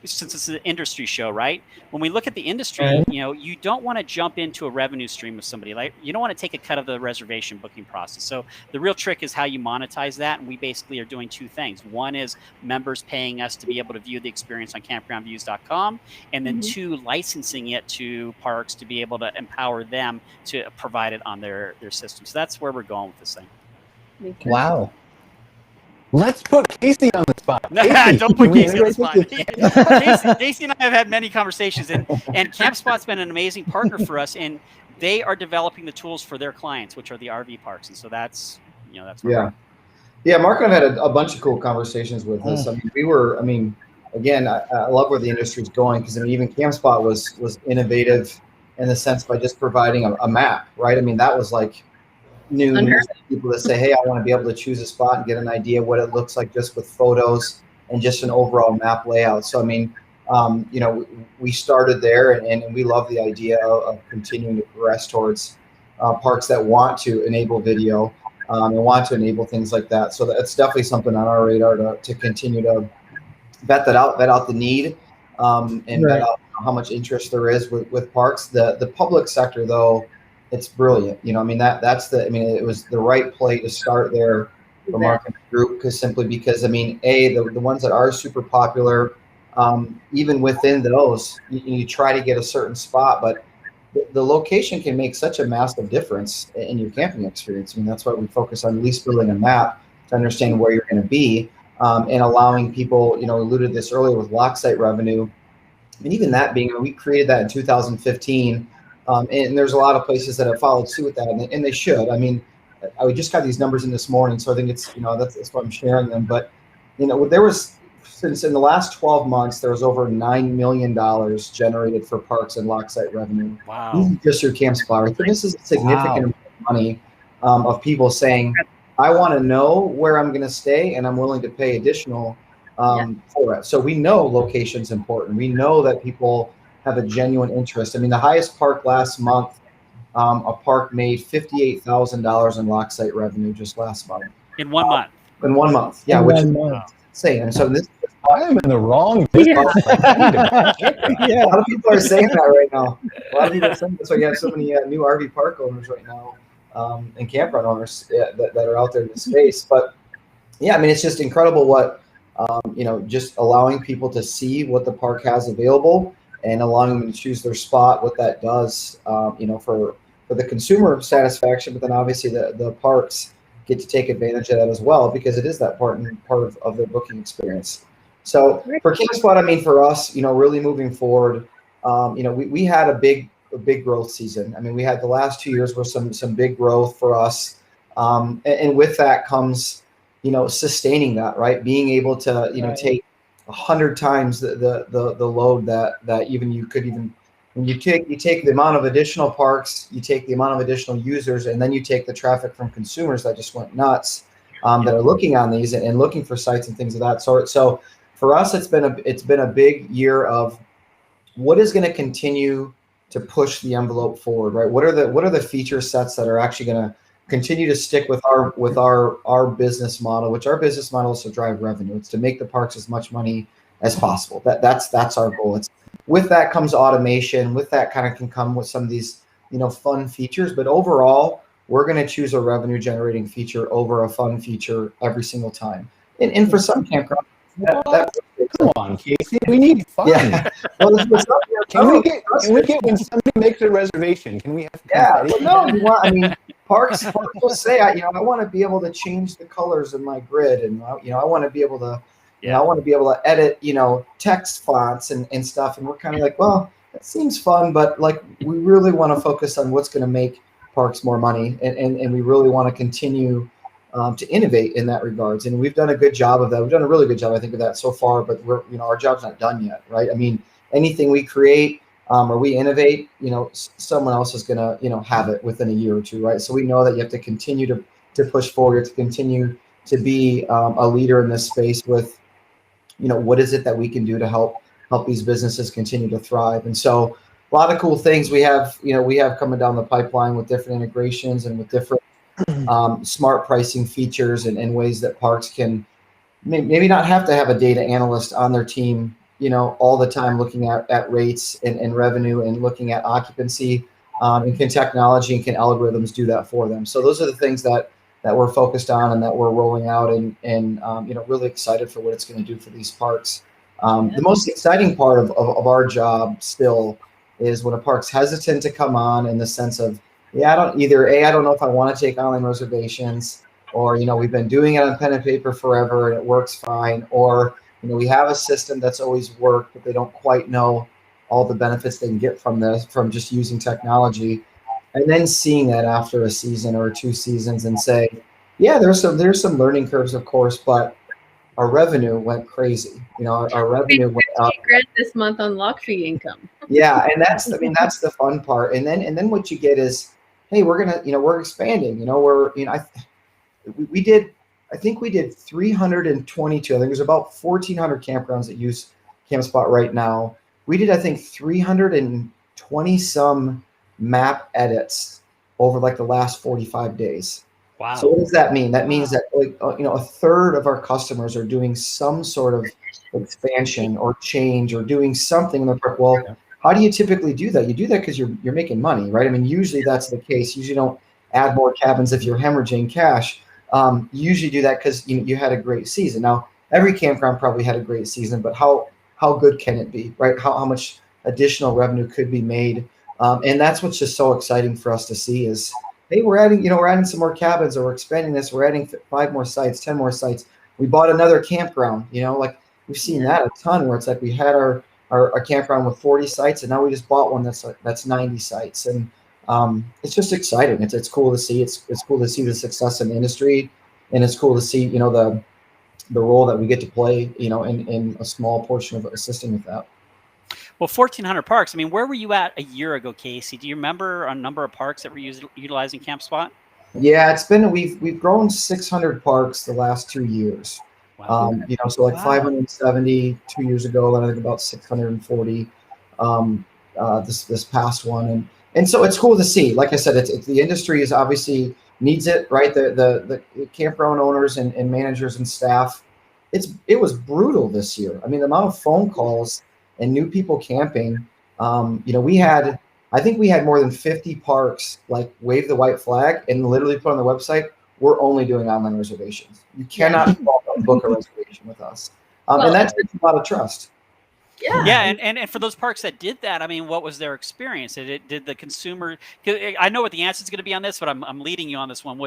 since it's an industry show, right? When we look at the industry, you don't want to jump into a revenue stream with somebody. Like, you don't want to take a cut of the reservation booking process. So the real trick is how you monetize that. And we basically are doing two things. One is members paying us to be able to view the experience on campgroundviews.com. And then two, licensing it to parks to be able to empower them to provide it on their system. So that's where we're going with this thing. Wow. Let's put Casey on the spot. Casey, don't put Casey on the spot. Casey and I have had many conversations, and CampSpot's been an amazing partner for us, and they are developing the tools for their clients, which are the RV parks, and so that's where Mark and I've had a bunch of cool conversations with this. Again, I love where the industry is going, because even CampSpot was innovative in the sense by just providing a map, right? That was like new people that say, hey, I want to be able to choose a spot and get an idea what it looks like just with photos and just an overall map layout. So, we started there, and we love the idea of continuing to progress towards parks that want to enable video and want to enable things like that. So that's definitely something on our radar to continue to vet out the need and vet out how much interest there is with parks. The public sector, though, it's brilliant. It was the right play to start there for Mark and the group, because the ones that are super popular, even within those, you try to get a certain spot, but the location can make such a massive difference in your camping experience. That's why we focus on at least building a map to understand where you're going to be, and allowing people, alluded to this earlier with lock site revenue. And even that being, we created that in 2015. And there's a lot of places that have followed suit with that, and they should. I just got these numbers in this morning, so I think it's, that's why I'm sharing them. But, there was, since in the last 12 months, there was over $9 million generated for parks and lock site revenue. Wow. This is just your CampSpot. Right? So this is a significant amount of money of people saying, I want to know where I'm going to stay, and I'm willing to pay additional for it. So we know location's important. We know that people have a genuine interest. The highest park last month, a park made $58,000 in lock site revenue just last month. In 1 month. In 1 month, yeah, which is insane. And so this, I am in the wrong business. A lot of people are saying that right now. A lot of people are saying that's why you have so many new RV park owners right now, and campground owners that are out there in the space. But it's just incredible what just allowing people to see what the park has available, and allowing them to choose their spot, what that does, for the consumer satisfaction, but then obviously the parks get to take advantage of that as well, because it is that part of their booking experience. So for CampSpot, for us, really moving forward, we had a big growth season. we had the last 2 years were some big growth for us, and with that comes, sustaining that, right? Being able to, take 100 times the load that even you could even, when you take the amount of additional parks, you take the amount of additional users, and then you take the traffic from consumers that just went nuts, that are looking on these and looking for sites and things of that sort. So for us, it's been a big year of what is going to continue to push the envelope forward, right? What are the feature sets that are actually going to continue to stick with our business model, which our business model is to drive revenue. It's to make the parks as much money as possible. That's our goal. With that comes automation. With that kind of can come with some of these, fun features. But overall, we're going to choose a revenue generating feature over a fun feature every single time. And for some campgrounds, come on, Casey, we need fun. Yeah. Well, can we get when somebody makes a reservation? Can we have? Yeah. Well, no. Parks will say, I want to be able to change the colors in my grid, and I want to be able to, I want to be able to edit, text fonts and stuff. And we're kind of like, well, that seems fun, but like we really want to focus on what's going to make Parks more money, and we really want to continue to innovate in that regards. And we've done a good job of that. We've done a really good job, I think, of that so far. But we're, our job's not done yet, right? I mean, anything we create or we innovate, someone else is going to, have it within a year or two, right? So we know that you have to continue to push forward, to continue to be a leader in this space with, what is it that we can do to help these businesses continue to thrive. And so a lot of cool things we have coming down the pipeline with different integrations and with different smart pricing features and ways that parks can maybe not have to have a data analyst on their team, all the time looking at rates and revenue and looking at occupancy, and can technology and can algorithms do that for them. So those are the things that we're focused on and that we're rolling out and really excited for what it's going to do for these parks. The most exciting part of our job still is when a park's hesitant to come on, in the sense of, I don't know if I want to take online reservations, or, we've been doing it on pen and paper forever and it works fine, or, we have a system that's always worked, but they don't quite know all the benefits they can get from just using technology. And then seeing that after a season or 2 seasons and say, there's some learning curves, of course, but our revenue went crazy. Our revenue went up. $15,000 this month on lock fee income. Yeah, and that's the fun part. And then what you get is, hey, we're expanding. I think we did 322. I think there's about 1,400 campgrounds that use CampSpot right now. We did, I think, 320 some map edits over like the last 45 days. Wow. So what does that mean? That means that a third of our customers are doing some sort of expansion or change or doing something in the park. Well, how do you typically do that? You do that because you're making money, right? I mean, usually that's the case. Usually don't add more cabins if you're hemorrhaging cash. You usually do that because you had a great season. Now, every campground probably had a great season, but how good can it be, right? How much additional revenue could be made? And that's what's just so exciting for us to see is, hey, we're adding some more cabins, or we're expanding this. We're adding 5 more sites, 10 more sites. We bought another campground, like we've seen that a ton, where it's like we had our campground with 40 sites, and now we just bought one that's 90 sites. And it's just exciting. It's cool to see. It's cool to see the success in the industry, and it's cool to see, the role that we get to play, in a small portion of assisting with that. Well, 1,400 parks. I mean, where were you at a year ago, Casey? Do you remember a number of parks that were utilizing CampSpot? Yeah, we've grown 600 parks the last 2 years. Wow. So like 570 2 years ago, and I think about 640 this past one, and so it's cool to see. Like I said, it's the industry is obviously needs it, right? The campground owners and managers and staff. It was brutal this year. I mean, the amount of phone calls and new people camping. I think we had more than 50 parks like wave the white flag and literally put on the website, we're only doing online reservations. You cannot book a reservation with us. And that takes a lot of trust. Yeah. And for those parks that did that, I mean, what was their experience? Did the consumer? I know what the answer is going to be on this, but I'm leading you on this one.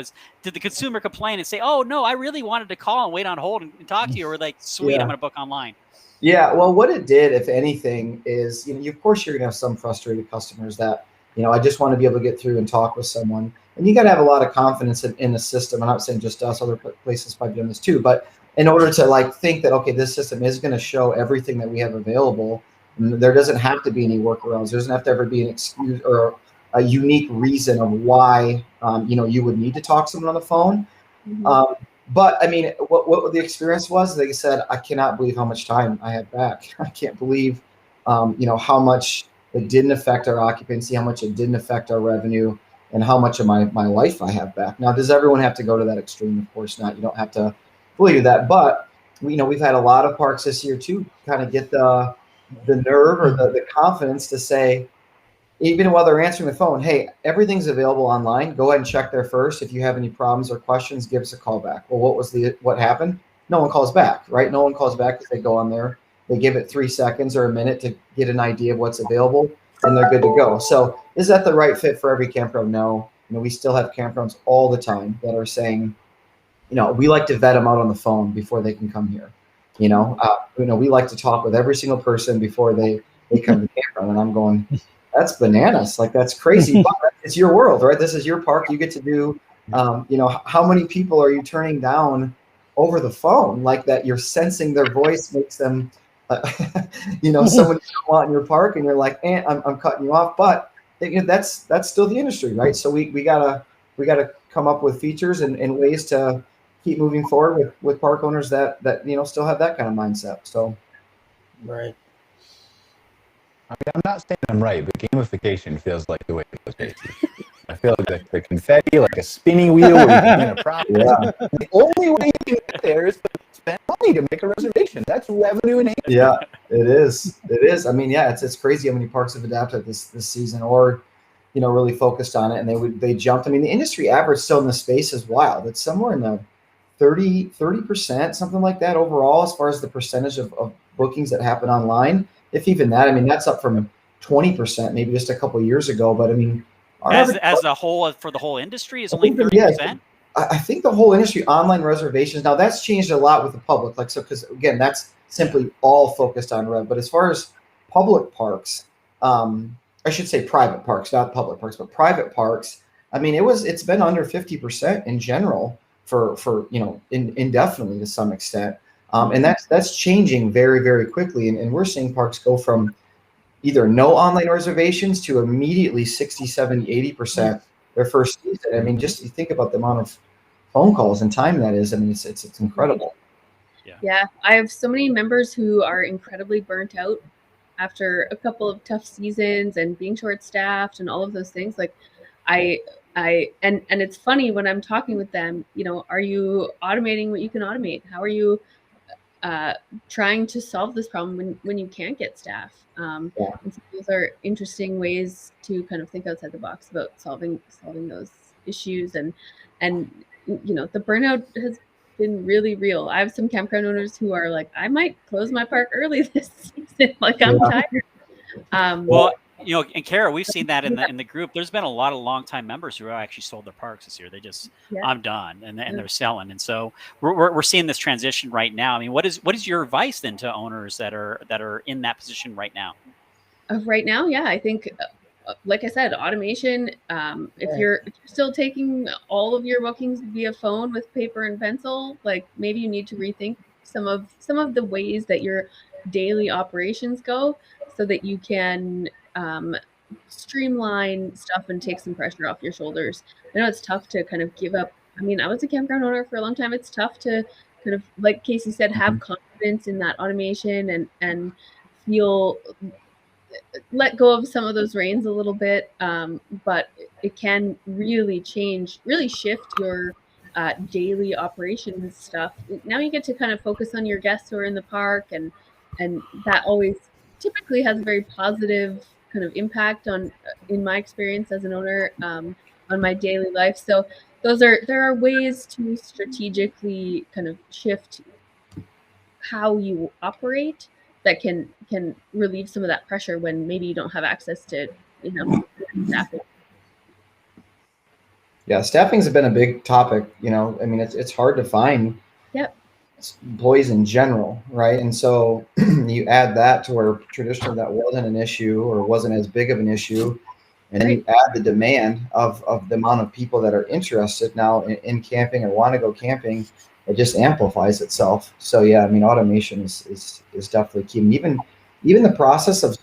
Did the consumer complain and say, "Oh no, I really wanted to call and wait on hold and talk to you," or like, "Sweet, I'm going to book online"? Yeah, well, what it did, if anything, is of course you're going to have some frustrated customers that I just want to be able to get through and talk with someone, and you got to have a lot of confidence in the system. I'm not saying just us; other places probably doing this too, but in order to think that, okay, this system is going to show everything that we have available, there doesn't have to be any workarounds. There doesn't have to ever be an excuse or a unique reason of why you would need to talk to someone on the phone. Mm-hmm. But I mean, what the experience was, they said, I cannot believe how much time I had back. I can't believe, how much it didn't affect our occupancy, how much it didn't affect our revenue, and how much of my life I have back. Now, does everyone have to go to that extreme? Of course not. You don't have to fully do that. But we've had a lot of parks this year too, kind of get the nerve or the confidence to say, even while they're answering the phone, hey, everything's available online. Go ahead and check there first. If you have any problems or questions, give us a call back. Well, what happened? No one calls back, right? No one calls back because they go on there. They give it 3 seconds or a minute to get an idea of what's available, and they're good to go. So is that the right fit for every campground? No. we still have campgrounds all the time that are saying, we like to vet them out on the phone before they can come here. We like to talk with every single person before they come to the campground. And I'm going, that's bananas. Like, that's crazy. But it's your world, right? This is your park. You get to do, how many people are you turning down over the phone like that? You're sensing their voice makes them, someone you don't want in your park, and you're like, I'm cutting you off. But that's still the industry, right? So we gotta come up with features and ways to keep moving forward with park owners that still have that kind of mindset. So, right. I mean, I'm not saying I'm right, but gamification feels like the way it goes, basically. I feel like the confetti, like a spinning wheel where you can win a prop. Yeah. The only way you can get there is to spend money to make a reservation. That's revenue enhancement. Yeah, it is. It is. I mean, yeah, it's crazy how many parks have adapted this season, or really focused on it, and they jumped. I mean, the industry average still in the space is wild. It's somewhere in the 30%, something like that overall, as far as the percentage of bookings that happen online. If even that, I mean, that's up from 20% maybe just a couple of years ago. But I mean, as a whole, for the whole industry, is only 30%. I think the whole industry, online reservations, now that's changed a lot with the public. Like, so, because again, that's simply all focused on rev. But as far as public parks, I should say private parks, not public parks, but private parks. I mean, it's been under 50% in general for indefinitely to some extent. And that's changing very, very quickly. And we're seeing parks go from either no online reservations to immediately 60, 70, 80% their first season. I mean, just you think about the amount of phone calls and time that is. I mean, it's incredible. Yeah. I have so many members who are incredibly burnt out after a couple of tough seasons and being short-staffed and all of those things. Like, and it's funny when I'm talking with them, are you automating what you can automate? How are you trying to solve this problem when you can't get staff? And so those are interesting ways to kind of think outside the box about solving those issues. And the burnout has been really real. I have some campground owners who are like, I might close my park early this season. Like, I'm tired. Well, and Cara, we've seen that in the group. There's been a lot of longtime members who actually sold their parks this year. They just, I'm done, and they're selling. And so we're seeing this transition right now. I mean, what is your advice then to owners that are in that position right now? Right now, yeah, I think, like I said, automation. If you're still taking all of your bookings via phone with paper and pencil, like, maybe you need to rethink some of the ways that your daily operations go, so that you can streamline stuff and take some pressure off your shoulders. I know it's tough to kind of give up. I mean, I was a campground owner for a long time. It's tough to kind of, like Casey said, have confidence in that automation and let go of some of those reins a little bit. But it can really shift your daily operations stuff. Now you get to kind of focus on your guests who are in the park, and that always typically has a very positive kind of impact in my experience as an owner, on my daily life. So there are ways to strategically kind of shift how you operate that can relieve some of that pressure when maybe you don't have access to staffing. Yeah, staffing's been a big topic. I mean, it's hard to find employees in general, right? And so you add that to where traditionally that wasn't an issue or wasn't as big of an issue, and then you add the demand of the amount of people that are interested now in camping or want to go camping. It just amplifies itself. So yeah, I mean, automation is definitely key. And even the process of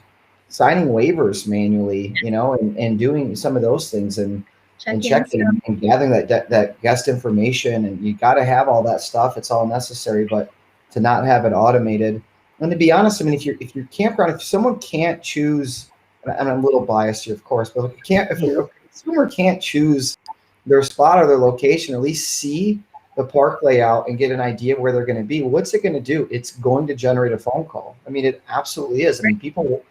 signing waivers manually, and doing some of those things and checking and gathering that guest information, and you got to have all that stuff. It's all necessary, but to not have it automated. And to be honest, I mean, if you're campground, if someone can't choose, and I'm a little biased here, of course, but if a consumer can't choose their spot or their location, at least see the park layout and get an idea of where they're going to be, what's it going to do? It's going to generate a phone call. I mean, it absolutely is. I mean, people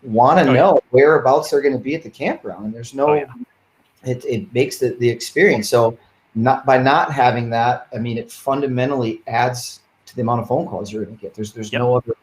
want to know whereabouts they're going to be at the campground, and there's no. It makes the experience. So by not having that, I mean, it fundamentally adds to the amount of phone calls you're going to get. There's no other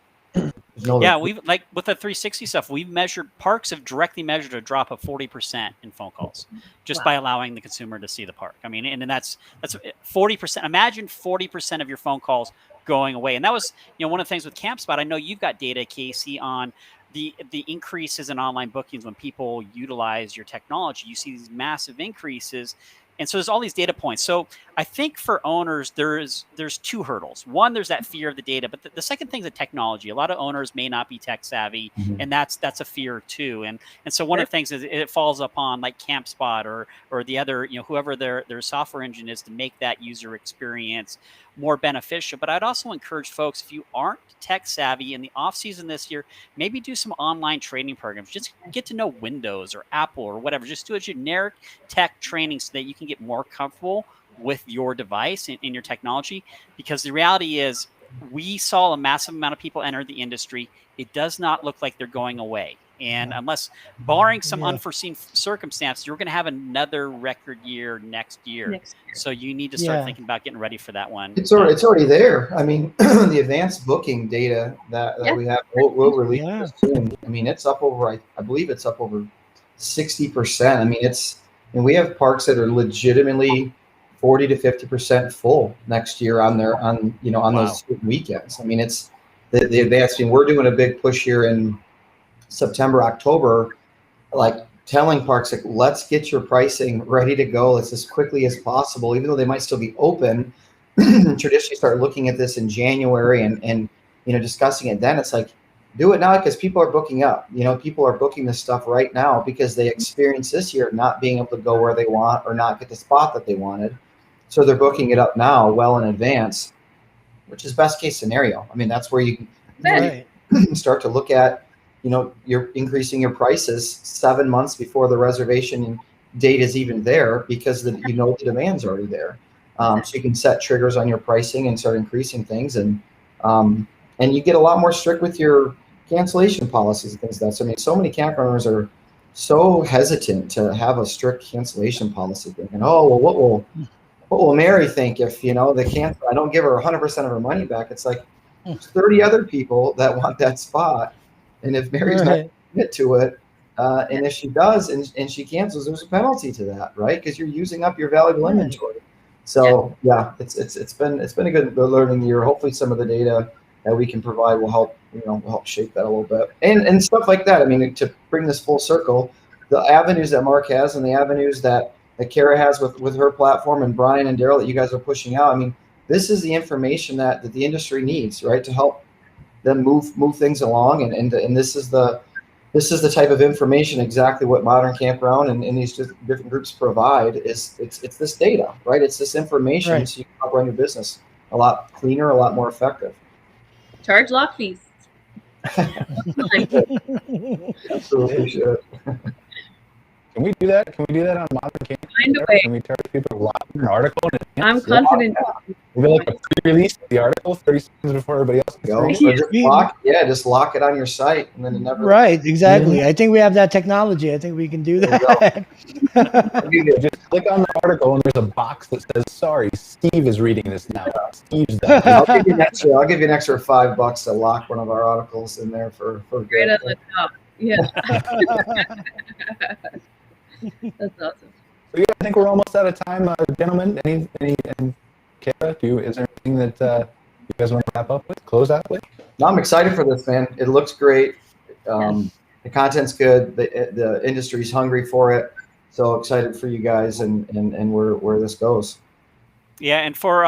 Yeah, we've like with the 360 stuff, we've measured parks have directly measured a drop of 40% in phone calls just by allowing the consumer to see the park. I mean, and that's 40%. Imagine 40% of your phone calls going away. And that was, one of the things with CampSpot. I know you've got data, Casey, on the increases in online bookings when people utilize your technology. You see these massive increases. And so there's all these data points. So I think for owners, there's two hurdles. One, there's that fear of the data, but the second thing is the technology. A lot of owners may not be tech savvy, and that's a fear too. And so one of the things is it falls upon like CampSpot or the other, whoever their software engine is to make that user experience more beneficial. But I'd also encourage folks, if you aren't tech savvy in the off season this year, maybe do some online training programs. Just get to know Windows or Apple or whatever. Just do a generic tech training so that you can get more comfortable with your device and your technology. Because the reality is we saw a massive amount of people enter the industry. It does not look like they're going away. And unless, barring some unforeseen circumstance, you're going to have another record year next year. So you need to start thinking about getting ready for that one. It's already there. I mean, the advanced booking data that we have, we'll release this soon. I mean, it's up over, I believe it's up over 60%. I mean, and we have parks that are legitimately 40 to 50% full next year on those weekends. I mean, it's the advanced. I mean, we're doing a big push here in September, October, like telling parks, like, let's get your pricing ready to go as quickly as possible, even though they might still be open. Traditionally start looking at this in January and discussing it then. It's like, do it now because people are booking up. People are booking this stuff right now because they experienced this year not being able to go where they want or not get the spot that they wanted. So they're booking it up now well in advance, which is best case scenario. I mean, that's where you can start to look at, you're increasing your prices 7 months before the reservation date is even there because the demand's already there. So you can set triggers on your pricing and start increasing things. And you get a lot more strict with your cancellation policies and things like that. So, I mean, so many campgrounders are so hesitant to have a strict cancellation policy, thinking, oh, well, what will Mary think if, they cancel? I don't give her 100% of her money back. It's like there's 30 other people that want that spot. And if Mary's not commit to it, and if she does and she cancels, there's a penalty to that, right? Because you're using up your valuable inventory. So it's been a good learning year. Hopefully some of the data that we can provide will help shape that a little bit and stuff like that. I mean, to bring this full circle, the avenues that Mark has and the avenues that Cara has with her platform and Brian and Daryl that you guys are pushing out. I mean, this is the information that the industry needs, right, to help them move things along. And this is the type of information, exactly what Modern Campground and these different groups provide. It's this data, right? It's this information so you can help run your business a lot cleaner, a lot more effective. Charge lock fees. Absolutely should. Can we do that? Can we do that on Modern Campground? Find a way. Can we charge people to lock an article? I'm confident. Maybe like a pre-release of the article 30 seconds before everybody else can Or just lock it on your site and then it never. Right, exactly. I think we have that technology. I think we can do that. Just click on the article and there's a box that says, "Sorry, Steve is reading this now." Steve's done. I'll give you an extra $5 to lock one of our articles in there for Right on the top. Yeah. That's awesome. So I think we're almost out of time, gentlemen. And Cara, is there anything that you guys want to wrap up with, close out with? No, I'm excited for this, man. It looks great. The content's good. The industry's hungry for it. So excited for you guys and where this goes. Yeah, and for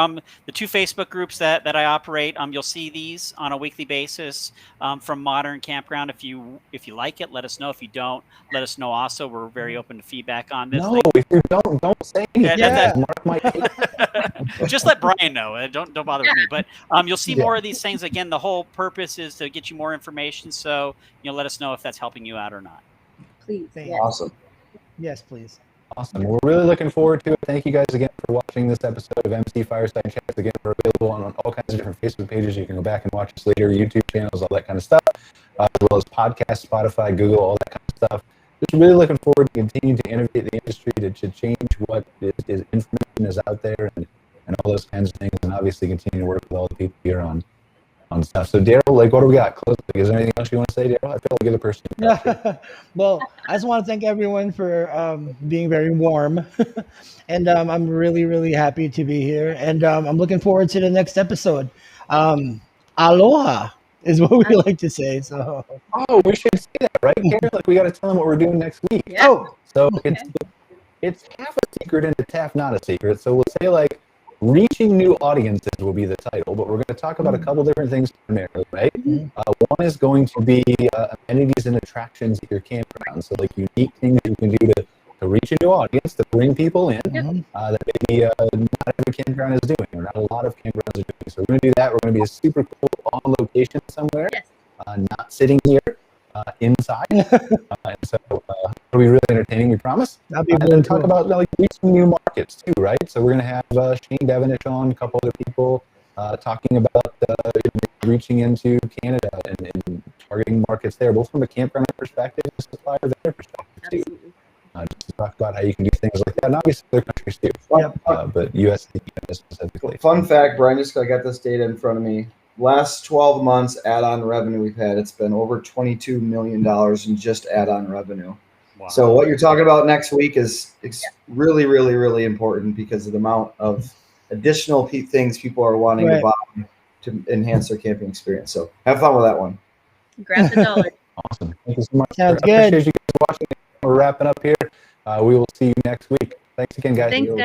the two Facebook groups that I operate, you'll see these on a weekly basis from Modern Campground. If you like it, let us know. If you don't, let us know also. We're very open to feedback on this. No, if you don't say anything. Mark might just let Brian know. Don't bother with me. But you'll see more of these things. Again, the whole purpose is to get you more information. So let us know if that's helping you out or not. Please. Awesome. Yes, please. Awesome. We're really looking forward to it. Thank you guys again for watching this episode of MC Fireside Chats. Again, we're available on all kinds of different Facebook pages. You can go back and watch us later, YouTube channels, all that kind of stuff, as well as podcasts, Spotify, Google, all that kind of stuff. Just really looking forward to continuing to innovate the industry, to change what information is out there and all those kinds of things, and obviously continue to work with all the people here on fun stuff. So Daryl, like, what do we got? Close. Like, is there anything else you want to say, Daryl? I feel like you're the person. Well, I just want to thank everyone for being very warm, and I'm really, really happy to be here, and I'm looking forward to the next episode. Aloha is what we like to say. So, oh, we should say that, right, Karen? Like, we got to tell them what we're doing next week. Yeah. oh, So it's half a secret and it's half not a secret. So we'll say, like, reaching new audiences will be the title, but we're going to talk about a couple different things primarily, right? One is going to be amenities and attractions at your campground. So, like, unique things you can do to reach a new audience, to bring people in that maybe not every campground is doing, or not a lot of campgrounds are doing. So we're going to do that. We're going to be a super cool on location somewhere, not sitting here. Inside, and so it'll be really entertaining. We promise. that'd be And really then talk cool. about like reaching new markets too, right? So we're gonna have Shane Devenish on, a couple other people talking about reaching into Canada and targeting markets there, both from a campground perspective and a supplier vendor perspective too. Just to talk about how you can do things like that, and obviously other countries too, but U.S. and Canada specifically. Fun fact, Brian, just I got this data in front of me. Last 12 months add-on revenue we've had, it's been over $22 million in just add-on revenue. Wow. So what you're talking about next week is really, really, really important because of the amount of additional things people are wanting to buy to enhance their camping experience. So have fun with that one. Grab the dollar. Awesome. Thank you so much. Sounds I appreciate you guys watching. We're wrapping up here. We will see you next week. Thanks again, guys. Thanks, guys.